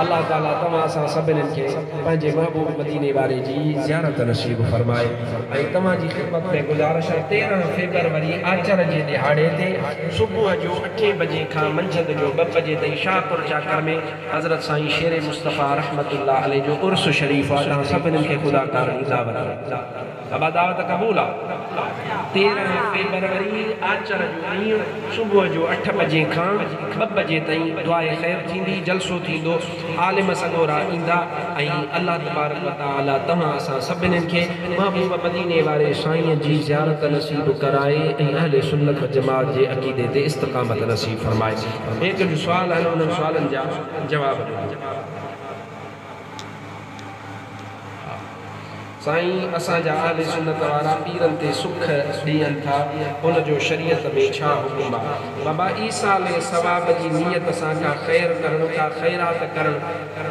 अल्लाह ताला तव्हां असां सभिनीनि खे पंहिंजे महबूब मदीने वारे जी ज़ियारत नसीब फरमाए। ऐं तव्हां जी ख़िदमत में गुज़ारिश आहे 13 फ़रवरी आचर जे ॾिहाड़े ते सुबुह जो 8 बजे खां मंझंदि जो 2 बजे ताईं शाहपुर चाकर में हज़रत साईं शेर मुस्तफ़ा रहमतुल्लाह अलैह जो उर्स शरीफ़ आहे। तव्हां सभिनीनि खे ख़ुदा तारीफ़ दावत बाबा दावत क़बूल आहे। 13 फ़रवरी आचर जो ॾींहुं सुबुह जो 8 बजे खां 2 बजे ताईं दुआए ख़ैर थींदी, जलसो थींदो, आलिम सॻोरा ईंदा ऐं अल्लाह तबारक व तआला तव्हां असां सभिनीनि खे महबूब मदीने वारे साईं जी ज़ियारत नसीब कराए ऐं अहले सुन्नत व जमात जे अक़ीदे ते इस्तक़ामत नसीब फरमाए। हिकु जो सुवाल आहे, उन्हनि सुवालनि जा जवाब साईं असांजा अहले सुन्नत वारा पीरनि ते सुख ॾियनि था, उनजो शरीयत में छा हुकुम आहे? बाबा ईसा ले सवाब जी नियत सां का ख़ैर करणु, का ख़ैरात करणु,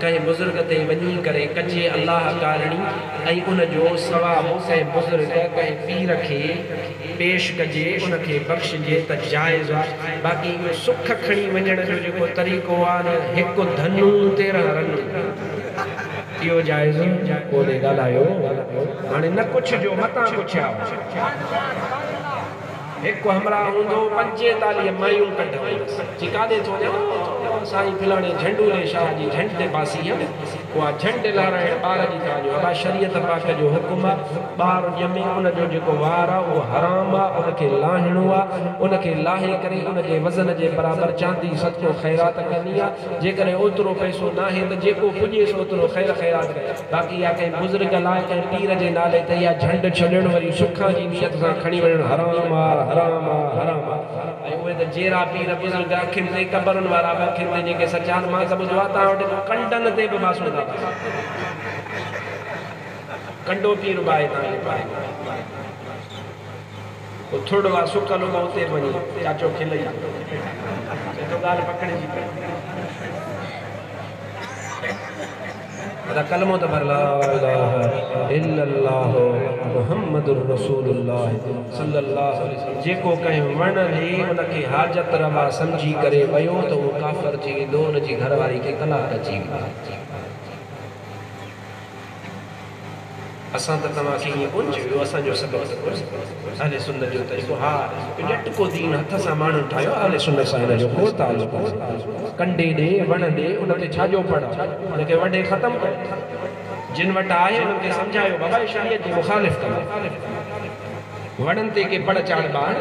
कंहिं बुज़ुर्ग ते वञी करे कजे अल्लाह कारणी ऐं उनजो सवाब कंहिं बुज़ुर्ग कंहिं पीर खे पेश कजे, उनखे बख़्शिजे त जाइज़ आहे। बाक़ी इहो सुख खणी वञण जो जेको तरीक़ो आहे न, हिकु धनु 13 रन, इहो जाइज़ कोन्हे। ॻाल्हायो हाणे न कुझु जो मतां कुझु आहे। एक हमरा हूंदो 45 मायूं कढ चिकादे थो साईं फिलाणे झंडूले शाह जी झंडे पासी है वो झंड लाराइण ॿार जी तव्हांजो अबा शरीयत पाक जो हुकुम आहे ॿार ॼमे उनजो जेको वार आहे उहो हराम आहे उनखे लाहिणो आहे उनखे लाहे करे उनजे वज़न जे बराबरि चांदी सदको ख़ैरात करणी आहे जेकॾहिं ओतिरो पैसो न आहे त जेको पुॼेसि ओतिरो ख़ैर ख़ैरात करे बाक़ी इहा कंहिं बुज़ुर्ग लाइ कंहिं पीर जे नाले ते इहा झंड छॾणु वरी सुखा जी नियत सां खणी वञणु हराम आहे हराम आहे हराम आहे ऐं उहे त जहिड़ा पीर बुज़ुर्ग अखियुनि ते क़बरुनि वारा बि अखियुनि ते जेके सचा मां त ॿुधो आहे तव्हां वटि कंडनि ते बि बासण था कंडो पीर बाए तव्हांखे पाए थोरो आहे सुकल उहो उते वञी चाचो खिलई तो ॻाल्हि पकड़जी पई कलमो त भर ला इलाहा इल्लल्लाह मुहम्मदुर रसूलुल्लाह सल्लल्लाहु अलैहि वसल्लम जेको कंहिं वण ॾे उनखे हाजत रवा सम्झी करे वियो त उहो काफ़िर थी वेंदो उनजी घरवारी खे तलाक अची वेंदी असां त तव्हांखे ईअं कोन चयो असांजो सबक़ त कोन अहले सुन्नत जो तरीक़ो हा ॼटको दीन हथ सां माण्हू ठाहियो अहले सुन्नत सां हिनजो को ताल्लुक कंडे ॾे वण ॾे उनते छाजो पढ़ उनखे वॾे ख़तमु कर जिन वटि आहे उनखे सम्झायो बाबा शरीयत जे मुखालिफ़ कयो वणनि ते के पढ़ चाड़ ॿार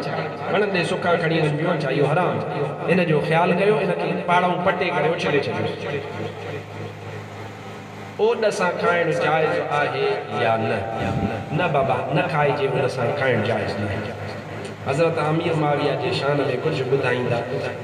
वणनि ते सुखा खणी वञो छा इहो हराम हिनजो ख़्यालु कयो हिनखे पाड़ूं पटे करे उछले छॾियो ओॾ सां खाइणु जाइज़ आहे या न बाबा न खाइजे उन सां खाइणु जाइज़ न आहे हज़रत अमीर माविया जे शान में कुझु ॿुधाईंदा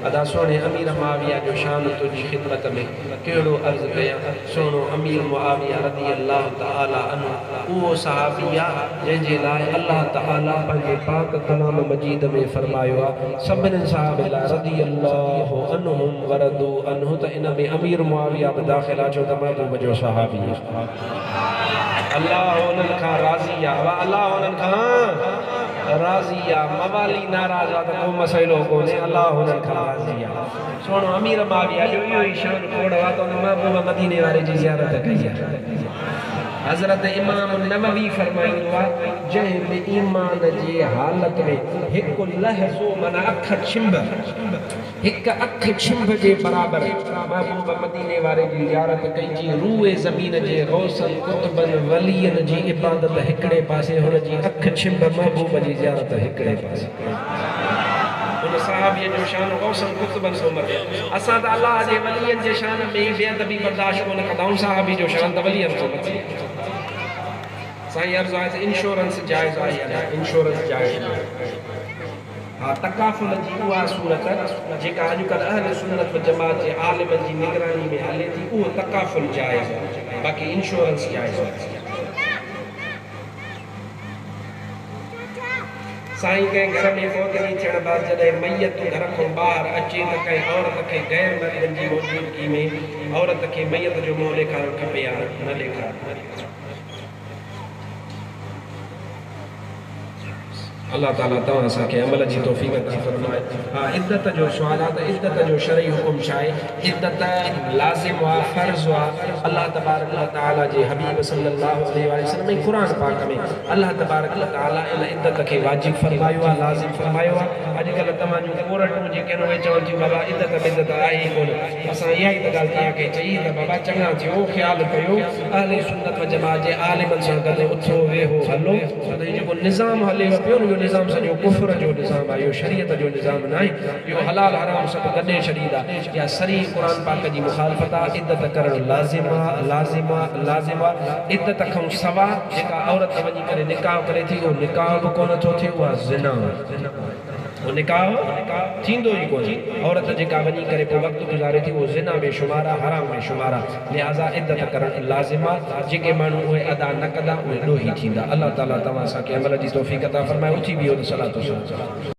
अदा सोणे अमीर माविया जो शान तुंहिंजी ख़िदमत में कहिड़ो अर्ज़ु कयां सोनो अमीर मुआविया रज़ी अल्लाह तआला अन्हु उहो सहाबी आहे जंहिंजे लाइ अल्लाह तआला पंहिंजे पाक कलाम मजीद में फरमायो आहे सभिनी सहाबा लाइ रज़ी अल्लाह अन्हुम वरदू अन्हु त इन में अमीर मुआविया बि दाख़िल आहे छो त महबूब जो सहाबी अल्लाह उन्हनि खां राज़ी आहे अल्लाह उन्हनि खां राज़ी आहे मवाली नाराज़ आहे त को मसइलो कोन्हे अल्लाह हुननि खां राज़ी आहे सोनो अमीर माविया जो इहो ई शान खोड़ आहे त उन महबूब मदीने वारे जी ज़ियारत कई आहे हज़रत इमाम नववी फरमाईंदो आहे जंहिं ईमान जे हालत में हिकु लहज़ो माना अख छिंभ हिकु अख छिंभ जे बराबरि महबूब मदीने वारे जी ज़ियारत कई रूए ज़मीन जे गौसन कुतबन वलियन जी इबादत हिकिड़े पासे हुन जी अख छिंभ महबूब जी ज़ियारत हिकिड़े पासे उन सहाबीअ जो शान गौसन कुतबन सोमर असां त अल्लाह जे वलियन जे शान में बेअदबी बर्दाश्त कोन कंदाऊं सहाबी जो शान त वलियन सोमर साईं अर्ज़ु आहे त इंश्योरेंस जाइज़ आहे या न इंश्योरेंस जाइज़ आहे हाँ तकाफुल जी उहा सूरत जेका अॼुकल्ह अहले सुन्नत व जमात जे आलिमनि जी निगरानी में हले थी उहो तकाफुल जाइज़ आहे बाक़ी इंश्योरेंस जाइज़ आहे साईं कंहिं घर में फोतरी थियण बाद जॾहिं मैयत घर खां ॿाहिरि अचे त कंहिं औरत खे गैर मर्दनि जी मौजूदगी में औरत खे मैयत जो मुंहुं ॾेखारणु खपे या न ॾेखारणु अल्लाह ताला तव्हां असांखे अमल जी तौफ़ीक़ अता फ़रमाए हाँ इद्दत जो सुवाल आहे त इद्दत जो शरई हुकुम छा आहे इद्दत लाज़िम आहे फ़र्ज़ आहे अल्लाह तबारक व तआला जे हबीब सल्लल्लाहु अलैहि वसल्लम में क़ुरान पाक में अल्लाह तबारक व तआला इन इद्दत खे वाजिब फरमायो आहे लाज़िम फरमायो आहे अॼुकल्ह तव्हां जूं कोरटूं जेके आहिनि उहे चवनि थियूं बाबा इद्दत बिद्दत आहे ई कोन असां इहा ई त ॻाल्हि तव्हांखे चई त बाबा चङा थियो ख़्यालु कयो अहले सुन्नत व जमात जे आलिमनि सां गॾु उथो वेहो हलो छो त जेको निज़ाम हलेव पियो न निज़ाम सॼो कुफ्र जो निज़ाम आहे इहो शरीयत जो निज़ाम न आहे इहो हलाल हराम सभु गॾे छॾींदा या सरी क़ुरान पाक जी मुखालफ़त आहे इद्दत करणु लाज़िम आहे लाज़िम आहे लाज़िम आहे इद्दत खां सवा जेका औरत वञी करे निकाह करे थी उहो निकाह बि कोन थो थिए उहा ज़िना वो निकाह थींदो ई कोन्हे औरत जेका वञी करे पोइ वक़्तु गुज़ारे थी उहो ज़िना में शुमार आहे हराम में शुमार आहे लिहाज़ा इद्दत करणु लाज़िम आहे जेके माण्हू उहे अदा न कंदा उहे ॾोही थींदा अल्लाह ताला तव्हां असांखे अमल जी तौफ़ीक़ अता फ़रमाए उथी बीहो त सलातो